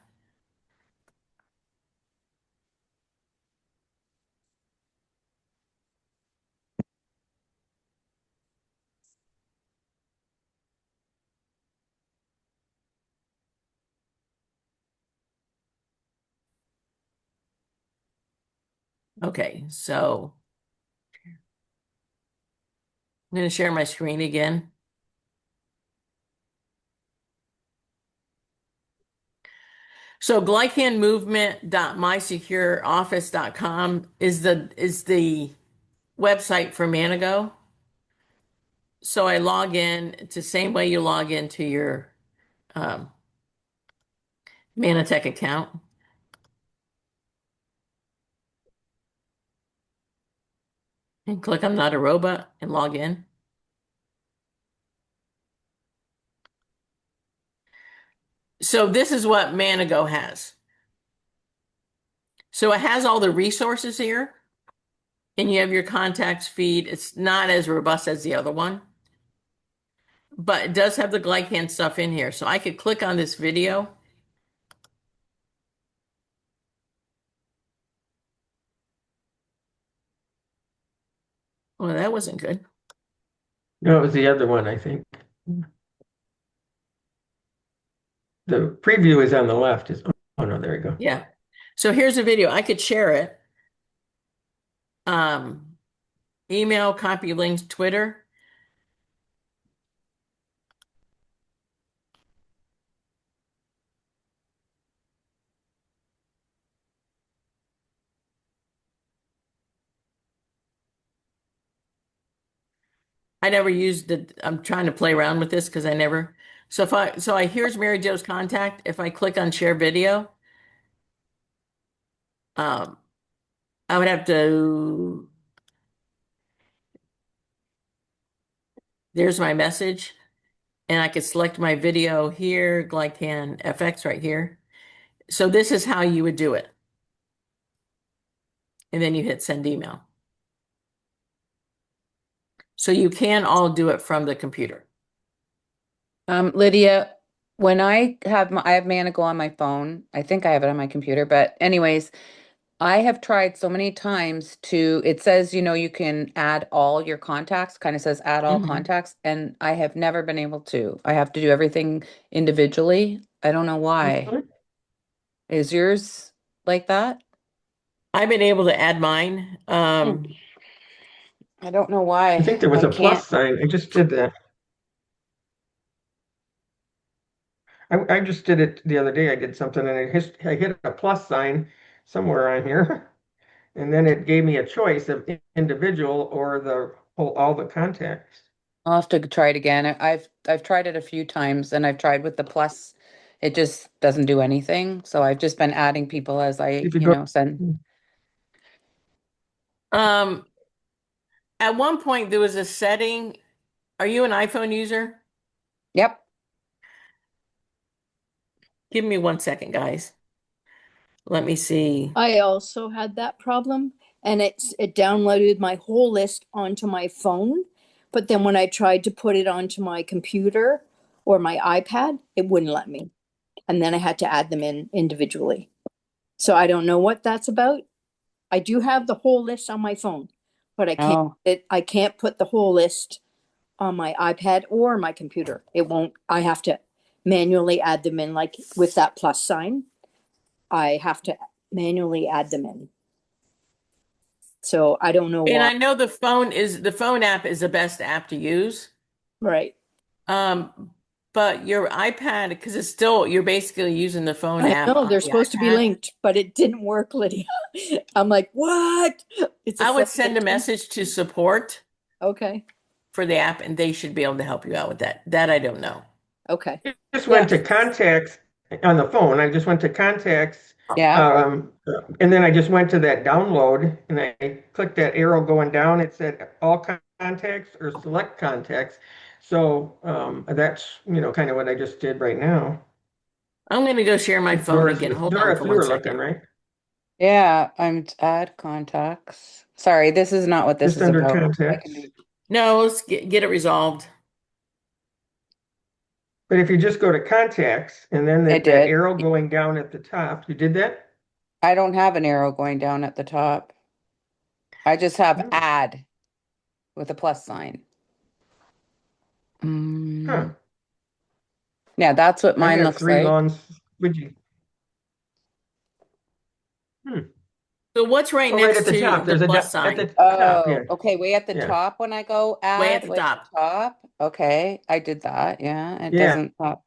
Okay, so I'm going to share my screen again. So glycanmovement.mysecureoffice.com is the website for Manago. So I log in. It's the same way you log into your um, Mannatech account. And click I'm not a robot and log in. So this is what Manago has. So it has all the resources here, and you have your contacts feed. It's not as robust as the other one, but it does have the glycan stuff in here. So I could click on this video. Well, that wasn't good. No, it was the other one, I think. The preview is on the left. Oh no, there you go. Yeah. So here's a video. I could share it. Email, copy links, Twitter. I never used it. I'm trying to play around with this because I never. So here's Mary Jo's contact. If I click on share video, um, I would have to. There's my message. and I could select my video here, Glycan FX right here. So this is how you would do it. And then you hit send email. So you can all do it from the computer. Lydia, when I have Manago on my phone, I think I have it on my computer, but anyways, I have tried so many times it says, you can add all your contacts, kind of says add all contacts, and I have never been able to. I have to do everything individually. I don't know why. Really? Is yours like that? I've been able to add mine. I don't know why. I think there was I a can't. plus sign. I just did that. I just did it the other day. I did something and I hit a plus sign somewhere on here. And then it gave me a choice of individual or all the contacts. I'll have to try it again. I've tried it a few times and I've tried with the plus. It just doesn't do anything. So I've just been adding people as I, If you go, send. At one point there was a setting. Are you an iPhone user? Yep. Give me 1 second, guys. Let me see. I also had that problem, and it downloaded my whole list onto my phone. But then when I tried to put it onto my computer or my iPad, it wouldn't let me. And then I had to add them in individually. So I don't know what that's about. I do have the whole list on my phone, but I can't put the whole list on my iPad or my computer. It won't. I have to manually add them in, like with that plus sign. I have to manually add them in. So I don't know And why. I know the phone app is the best app to use. Right. But your iPad, because you're basically using the phone I app know on they're the supposed to be iPad. linked, but it didn't work, Lydia. I'm like, what? It's I would send a frustration. message to support Okay. for the app, and they should be able to help you out with that. That I don't know. Okay. just went to contacts on the phone. I just went to contacts. Yeah. And then I just went to that download and I clicked that arrow going down. It said all contacts or select contacts. So that's, kind of what I just did right now. I'm going to go share my phone Doris, again. Hold on Doris, for you 1 were second. looking, right? Yeah, I'm to add contacts. Sorry, this is not what this Just is under about. contacts. No, let's get it resolved. But if you just go to contacts and then I that did. arrow going down at the top, you did that? I don't have an arrow going down at the top. I just have add with a plus sign. Huh. Yeah, that's what I mine have looks three like. long squidgy. So what's right Oh, right next at the to top. the There's plus at sign? the top, yeah. Okay, way at the Yeah. top when I go Way at add, the top. Okay, I did that. Yeah, it Yeah. doesn't pop.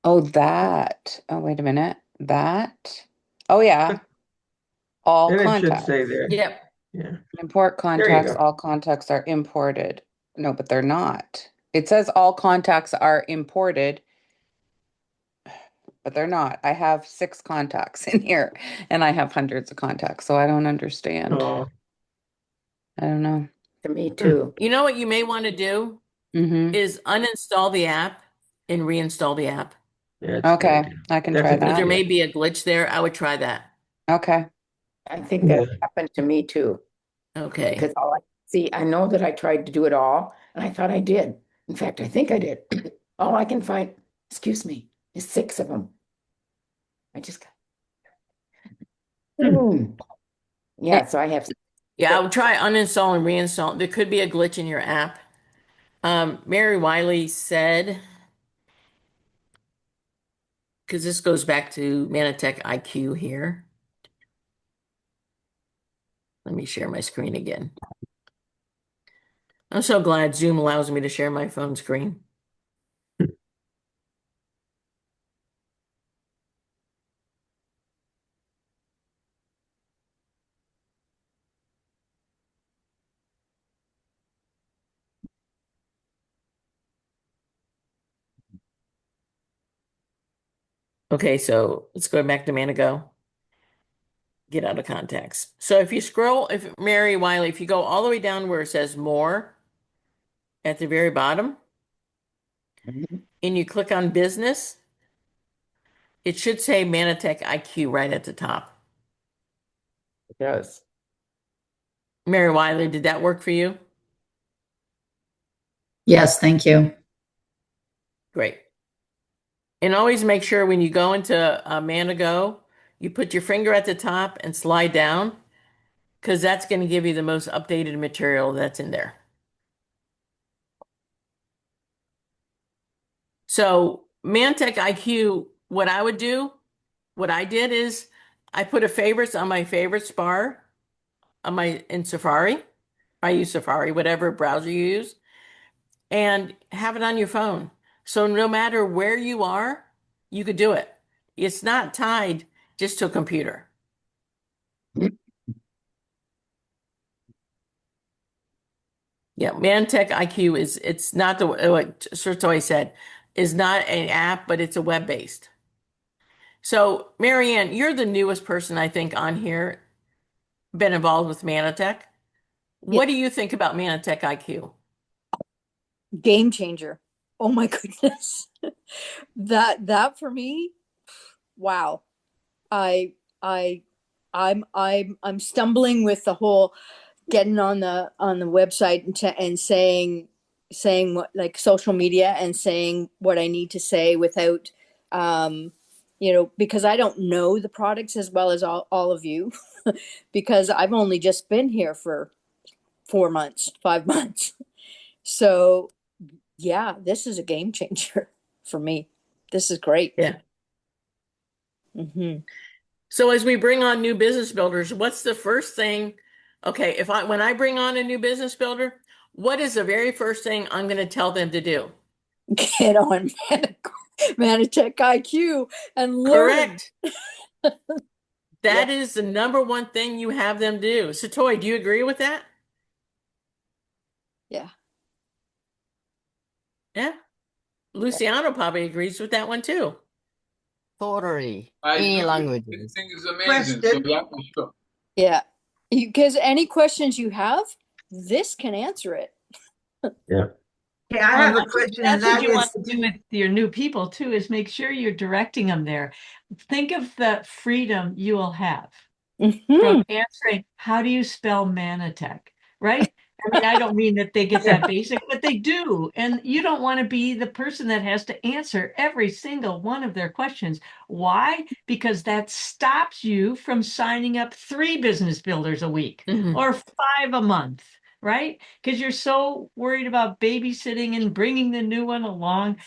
Oh, that. Oh, wait a minute. That. Oh, yeah. All And it should contacts. say there. Yep. Yeah. Import There you contacts. go. All contacts are imported. No, but they're not. It says all contacts are imported, but they're not. I have 6 contacts in here and I have hundreds of contacts, so I don't understand. Oh. I don't know. To me too. You know what you may want to do is uninstall the app and reinstall the app. Yeah, Okay, I can try Because there that. may be a glitch there. I would try that. Okay. I think that happened to me too. Okay. Because I know that I tried to do it all, and I thought I did. In fact, I think I did. All I can find, excuse me, is 6 of them. I just got. Yeah, so I have. Yeah, I would try uninstall and reinstall. There could be a glitch in your app. Mary Wiley said, because this goes back to Mannatech IQ here. Let me share my screen again. I'm so glad Zoom allows me to share my phone screen. Okay, so let's go back to Manago. Get out of contacts. So if you scroll, if Mary Wiley, if you go all the way down where it says more at the very bottom, Mhm. and you click on business, it should say Mannatech IQ right at the top. It does. Mary Wiley, did that work for you? Yes, thank you. Great. And always make sure when you go into Manago, you put your finger at the top and slide down, because that's going to give you the most updated material that's in there. So Mantech IQ, what I would do, what I did is I put a favorites on my favorites bar on my in Safari. I use Safari, whatever browser you use, and have it on your phone. So no matter where you are, you could do it. It's not tied just to a computer. Yeah, Mantech IQ is it's not the what Sertoy said is not an app, but it's a web-based. So, Marianne, you're the newest person I think on here, been involved with Mannatech. Yeah. What do you think about Mannatech IQ? Game changer. Oh my goodness. That for me, wow. I I I'm stumbling with the whole getting on the website and saying what, like, social media, and saying what I need to say without because I don't know the products as well as all of you because I've only just been here for 4 months, 5 months. So yeah, this is a game changer for me. This is great. Yeah. Hmm. So as we bring on new business builders, what's the first thing? Okay, when I bring on a new business builder, what is the very first thing I'm going to tell them to do? Get on Mannatech IQ and learn. Correct. That is the number one thing you have them do. So, Toy, do you agree with that? Yeah. Yeah. Luciano probably agrees with that one too. Totally. I Any do. languages. This thing is amazing. So Question. yeah, for sure. Yeah. Because any questions you have, this can answer it. Yeah. Okay, I have a question, and That's what that you want is, to do with your new people too, is make sure you're directing them there. Think of the freedom you will have from answering, how do you spell Mannatech, right? I mean, I don't mean that they get that basic, but they do. And you don't want to be the person that has to answer every single one of their questions. Why? Because that stops you from signing up 3 business builders a week Mhm. or 5 a month, right? Because you're so worried about babysitting and bringing the new one along.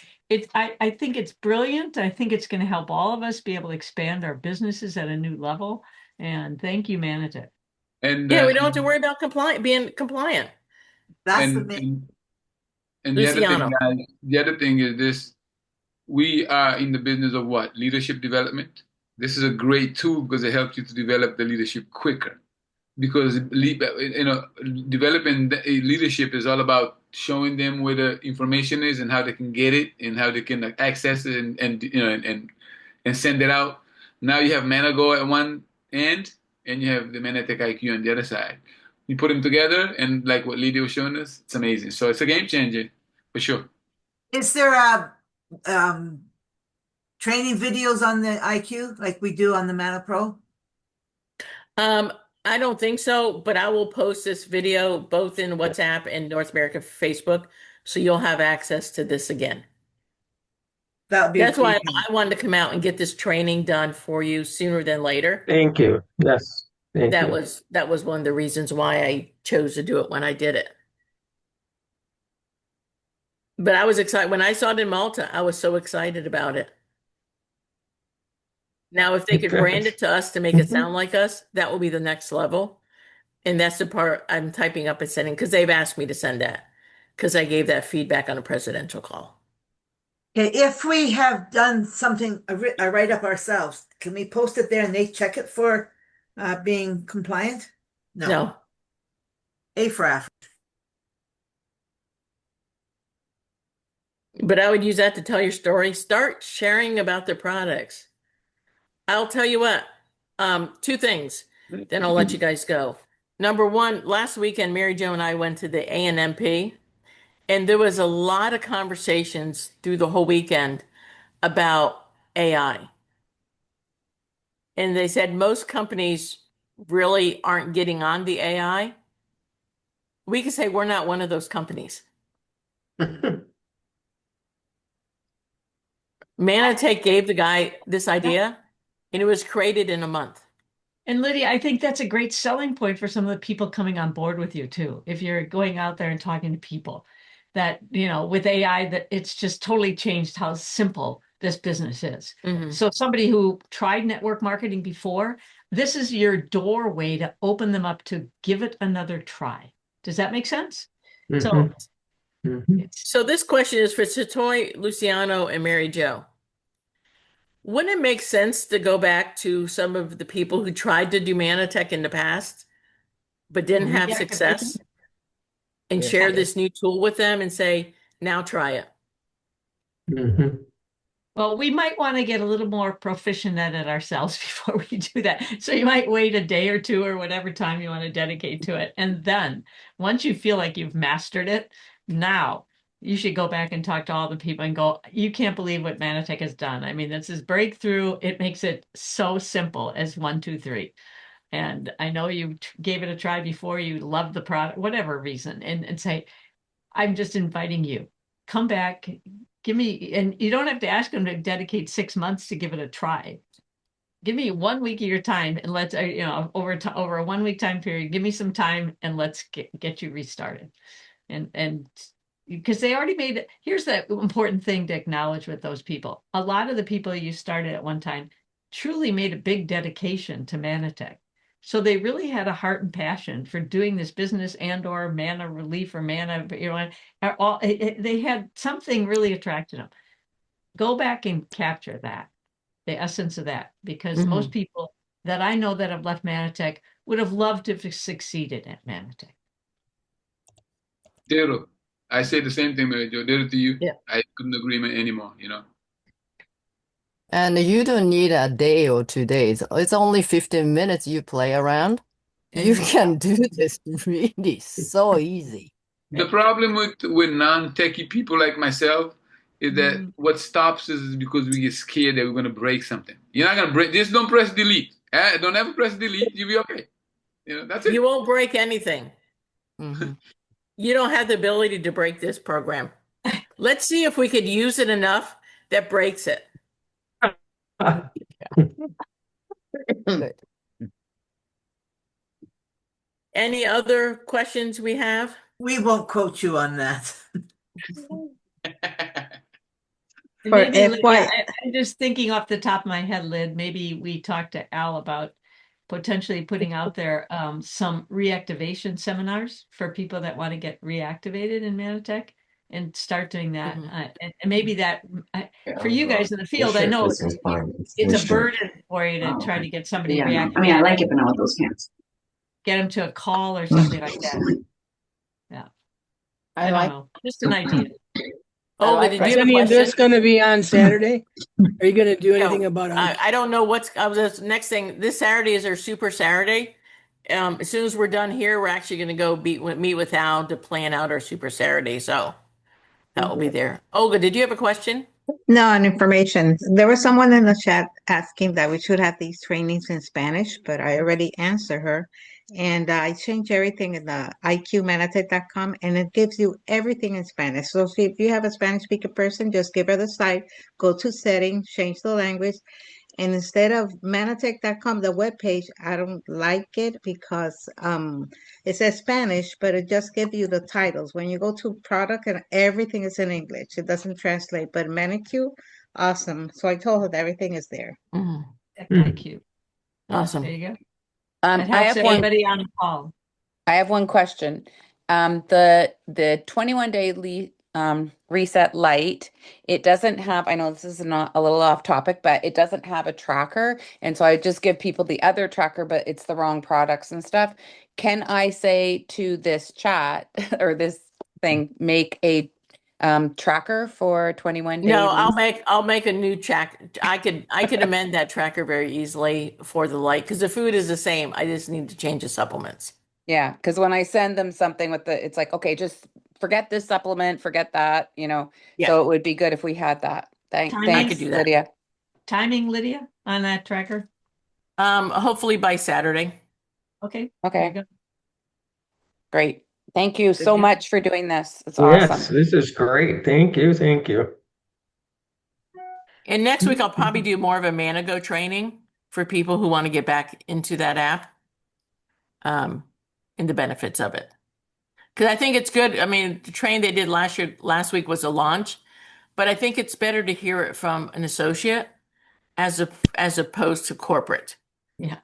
I think it's brilliant. I think it's going to help all of us be able to expand our businesses at a new level. And thank you, Mannatech. And Yeah, we don't have to worry about being compliant. that's the and main. and and the other thing, Luciano. guys, the other thing is this: we are in the business of what? Leadership development. This is a great tool because it helps you to develop the leadership quicker. Because developing leadership is all about showing them where the information is and how they can get it and how they can access it and send it out. Now you have Manago at one end and you have the Mannatech IQ on the other side. You put them together and like what Lydia was showing us, it's amazing. So it's a game changer for sure. Is there a training videos on the IQ like we do on the Mana Pro? Um, I don't think so, but I will post this video both in WhatsApp and North America Facebook, so you'll have access to this again. That would be That's why appreciated. I wanted to come out and get this training done for you sooner than later. Thank you. Yes. Thank That you. was one of the reasons why I chose to do it when I did it. But I was excited when I saw it in Malta. I was so excited about it. Now, if they could brand it to us to make it sound like us, that will be the next level. And that's the part I'm typing up and sending because they've asked me to send that because I gave that feedback on a presidential call. Okay, if we have done something, a write-up ourselves, can we post it there and they check it for being compliant? No. A for effort. But I would use that to tell your story. Start sharing about the products. I'll tell you what, 2 things, then I'll let you guys go. Number one, last weekend, Mary Jo and I went to the ANMP, And there was a lot of conversations through the whole weekend about AI. And they said most companies really aren't getting on the AI. We could say we're not one of those companies. Mannatech gave the guy this idea, and it was created in a month. And Lydia, I think that's a great selling point for some of the people coming on board with you too. If you're going out there and talking to people that, with AI, that it's just totally changed how simple this business is. Mhm. So somebody who tried network marketing before, this is your doorway to open them up to give it another try. Does that make sense? So So this question is for Satoy, Luciano, and Mary Jo. Wouldn't it make sense to go back to some of the people who tried to do Mannatech in the past, but didn't have Reactivate success, them? and Yes, share yes. this new tool with them and say, now try it? Well, we might want to get a little more proficient at it ourselves before we do that. So you might wait a day or two or whatever time you want to dedicate to it. And then once you feel like you've mastered it, now you should go back and talk to all the people and go, you can't believe what Mannatech has done. I mean, this is breakthrough. It makes it so simple as 1, 2, 3. And I know you gave it a try before, you loved the product, whatever reason, and say, I'm just inviting you. Come back, give me, and you don't have to ask them to dedicate 6 months to give it a try. Give me 1 week of your time and let's, over a 1 week time period, give me some time and let's get you restarted. And because they already made it, here's the important thing to acknowledge with those people. A lot of the people you started at one time truly made a big dedication to Mannatech. So they really had a heart and passion for doing this business and or mana relief or mana, they had something really attracted them. Go back and capture that, the essence of that, because most people that I know that have left Mannatech would have loved to have succeeded at Mannatech. Daryl, I say the same thing, Mary Jo. Daryl, to you, Yeah. I couldn't agree anymore, And you don't need a day or 2 days. It's only 15 minutes you play around. You can do this really so easy. The problem with non-techie people like myself is that what stops us is because we get scared that we're going to break something. You're not going to break. Just don't press delete. Don't ever press delete. You'll be okay. That's it. You won't break anything. You don't have the ability to break this program. Let's see if we could use it enough that breaks it. Good. Any other questions we have? We won't quote you on that. Maybe, FY Lydia, I'm just thinking off the top of my head, Lyd, maybe we talked to Al about potentially putting out there some reactivation seminars for people that want to get reactivated in Mannatech and start doing that. And maybe that, for you guys in the field, I know it's a burden for you to try to get somebody reactivated. I mean, I like it, but not with those cans. Get them to a call or something like that. Yeah. I don't know. Just an idea. Oh, Is any of this going to be on Saturday? Are you going to do anything about I don't know what's the next thing. This Saturday is our Super Saturday. As soon as we're done here, we're actually going to go meet with Al to plan out our Super Saturday. So that will be there. Olga, did you have a question? No, on information. There was someone in the chat asking that we should have these trainings in Spanish, but I already answered her. And I changed everything in the iqmannatech.com and it gives you everything in Spanish. So if you have a Spanish speaker person, just give her the site, go to settings, change the language. And instead of Mannatech.com, the webpage, I don't like it because it says Spanish, but it just gives you the titles. When you go to product and everything is in English, it doesn't translate. But Manicure, awesome. So I told her that everything is there. IQ. Awesome. There you go. I It helps have everybody on the call. I have one question. The 21-day reset light, it doesn't have, I know this is not a little off topic, but it doesn't have a tracker. And so I just give people the other tracker, but it's the wrong products and stuff. Can I say to this chat or this thing, make a tracker for 21 days? No, I'll make a new track. I could amend that tracker very easily for the light because the food is the same. I just need to change the supplements. Yeah, because when I send them something with it's like, okay, just forget this supplement, forget that, you know. Yeah. So it would be good if we had that. I Thanks, could do that. Lydia. Timing, Lydia, on that tracker? Hopefully by Saturday. Okay. Okay. There you go. Great. Thank you so good. much for doing this. It's Yes, awesome. this is great. Thank you. Thank you. And next week I'll probably do more of a Manago training for people who want to get back into that app. And the benefits of it. Because I think it's good. I mean, the training they did last week was a launch, but I think it's better to hear it from an associate as opposed to corporate. Yeah.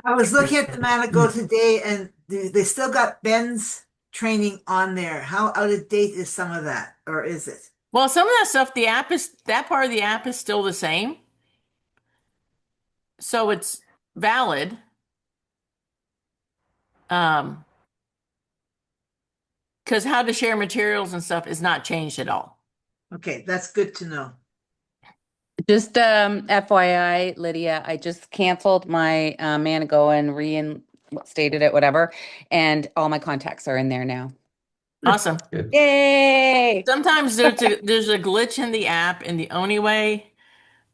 I was looking at the Manago today, and they still got Ben's training on there. How out of date is some of that, or is it? Well, some of that stuff, that part of the app is still the same. So it's valid. Because how to share materials and stuff is not changed at all. Okay, that's good to know. Just FYI, Lydia, I just canceled my Manago and reinstated it, whatever, and all my contacts are in there now. Awesome. Good. Yay! Sometimes there's a glitch in the app, and the only way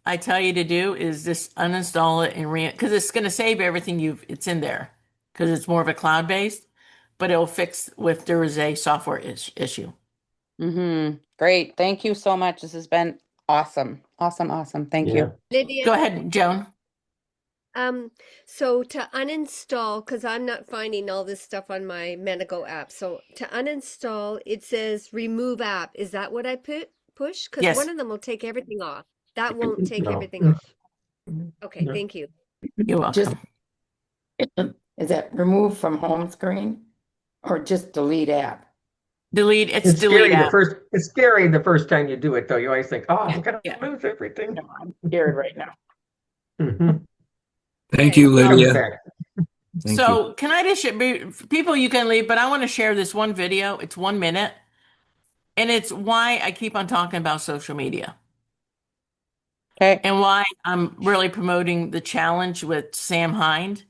I tell you to do is just uninstall it and because it's going to save everything it's in there because it's more of a cloud based, but it'll fix if there is a software issue. Great. Thank you so much. This has been awesome. Awesome. Thank you. Lydia, Go ahead, Joan. so to uninstall, because I'm not finding all this stuff on my Manago app. So to uninstall, it says remove app. Is that what I push? Because Yes. one of them will take everything off. That won't take No. everything off. Okay, No. thank you. You're welcome. Is that remove from home screen or just delete app? Delete. It's It's delete scary app. it's scary the first time you do it, though. You always think, "Oh, I'm gonna Yeah. lose everything." No, I'm scared right now. Mhm. Thank you, Comes Lydia. back. Thank So can I just people you can leave, but I want to share this one video. It's 1 minute. And it's why I keep on talking about social media. Okay. And why I'm really promoting the challenge with Sam Hind.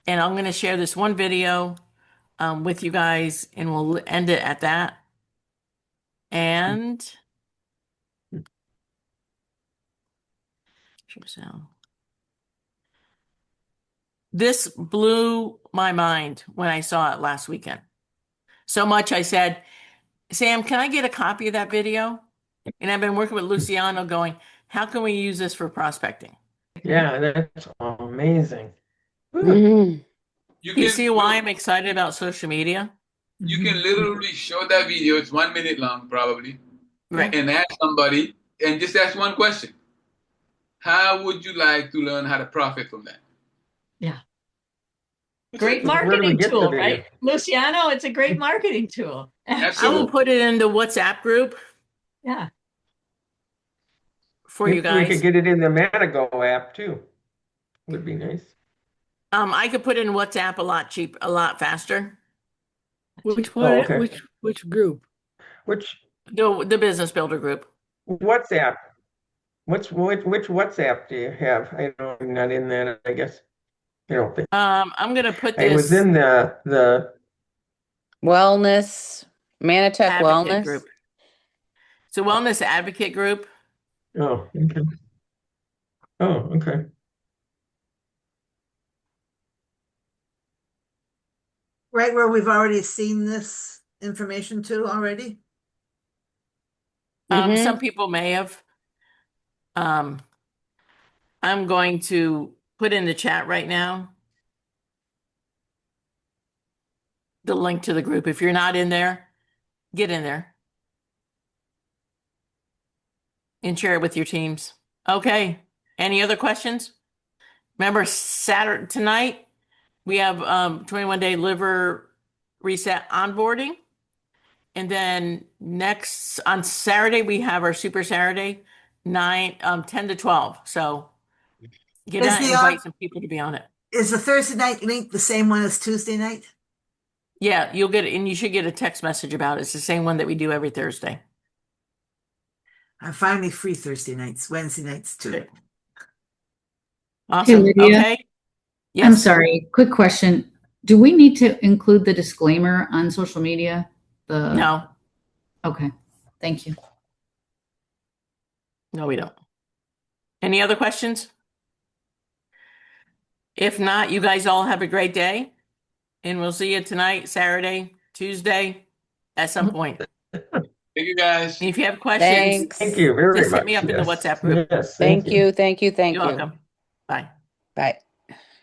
And I'm going to share this one video with you guys, and we'll end it at that. And this blew my mind when I saw it last weekend. So much I said, Sam, can I get a copy of that video? And I've been working with Luciano going, how can we use this for prospecting? Yeah, that's amazing. Mhm. You see why I'm excited about social media? You can literally show that video. It's 1 minute long, probably, Right. and ask somebody and just ask one question. How would you like to learn how to profit from that? Yeah. That's Great it. Where do we marketing get the tool, video? right? Luciano, it's a great marketing tool. I will Absolutely. put it in the WhatsApp group Yeah. for you Maybe we could guys. get it in the Manago app too. Would be nice. I could put it in WhatsApp a lot faster. Which Oh, one? okay. Which group? Which The business builder group. WhatsApp? Which WhatsApp do you have? I know I'm not in that, I guess. I don't think. I'm gonna put I was this in the Wellness, Mannatech advocate Wellness. group. It's a wellness advocate group. oh, okay. Oh, okay. Right where we've already seen this information too already. Some people may have. I'm going to put in the chat right now the link to the group. If you're not in there, get in there and share it with your teams. Okay. Any other questions? Remember Saturday tonight, we have 21-day liver reset onboarding. And then next on Saturday, we have our Super Saturday, 10 to 12. So get Is out and the invite some people to be on it. Is the Thursday night link the same one as Tuesday night? Yeah, you'll get it, and you should get a text message about it. It's the same one that we do every Thursday. I'm finally free Thursday nights, Wednesday nights too. Okay. Awesome. Lydia, Okay. Yes. I'm sorry. Quick question. Do we need to include the disclaimer on social media? No, Okay, thank you. no, we don't. Any other questions? If not, you guys all have a great day. And we'll see you tonight, Saturday, Tuesday, at some point. Thank you, guys. And if you have questions, Thanks. Thank you very just much. hit me up in the Yes. WhatsApp group. Yes, Thank you, thank you, thank You're you. welcome. Bye. Bye.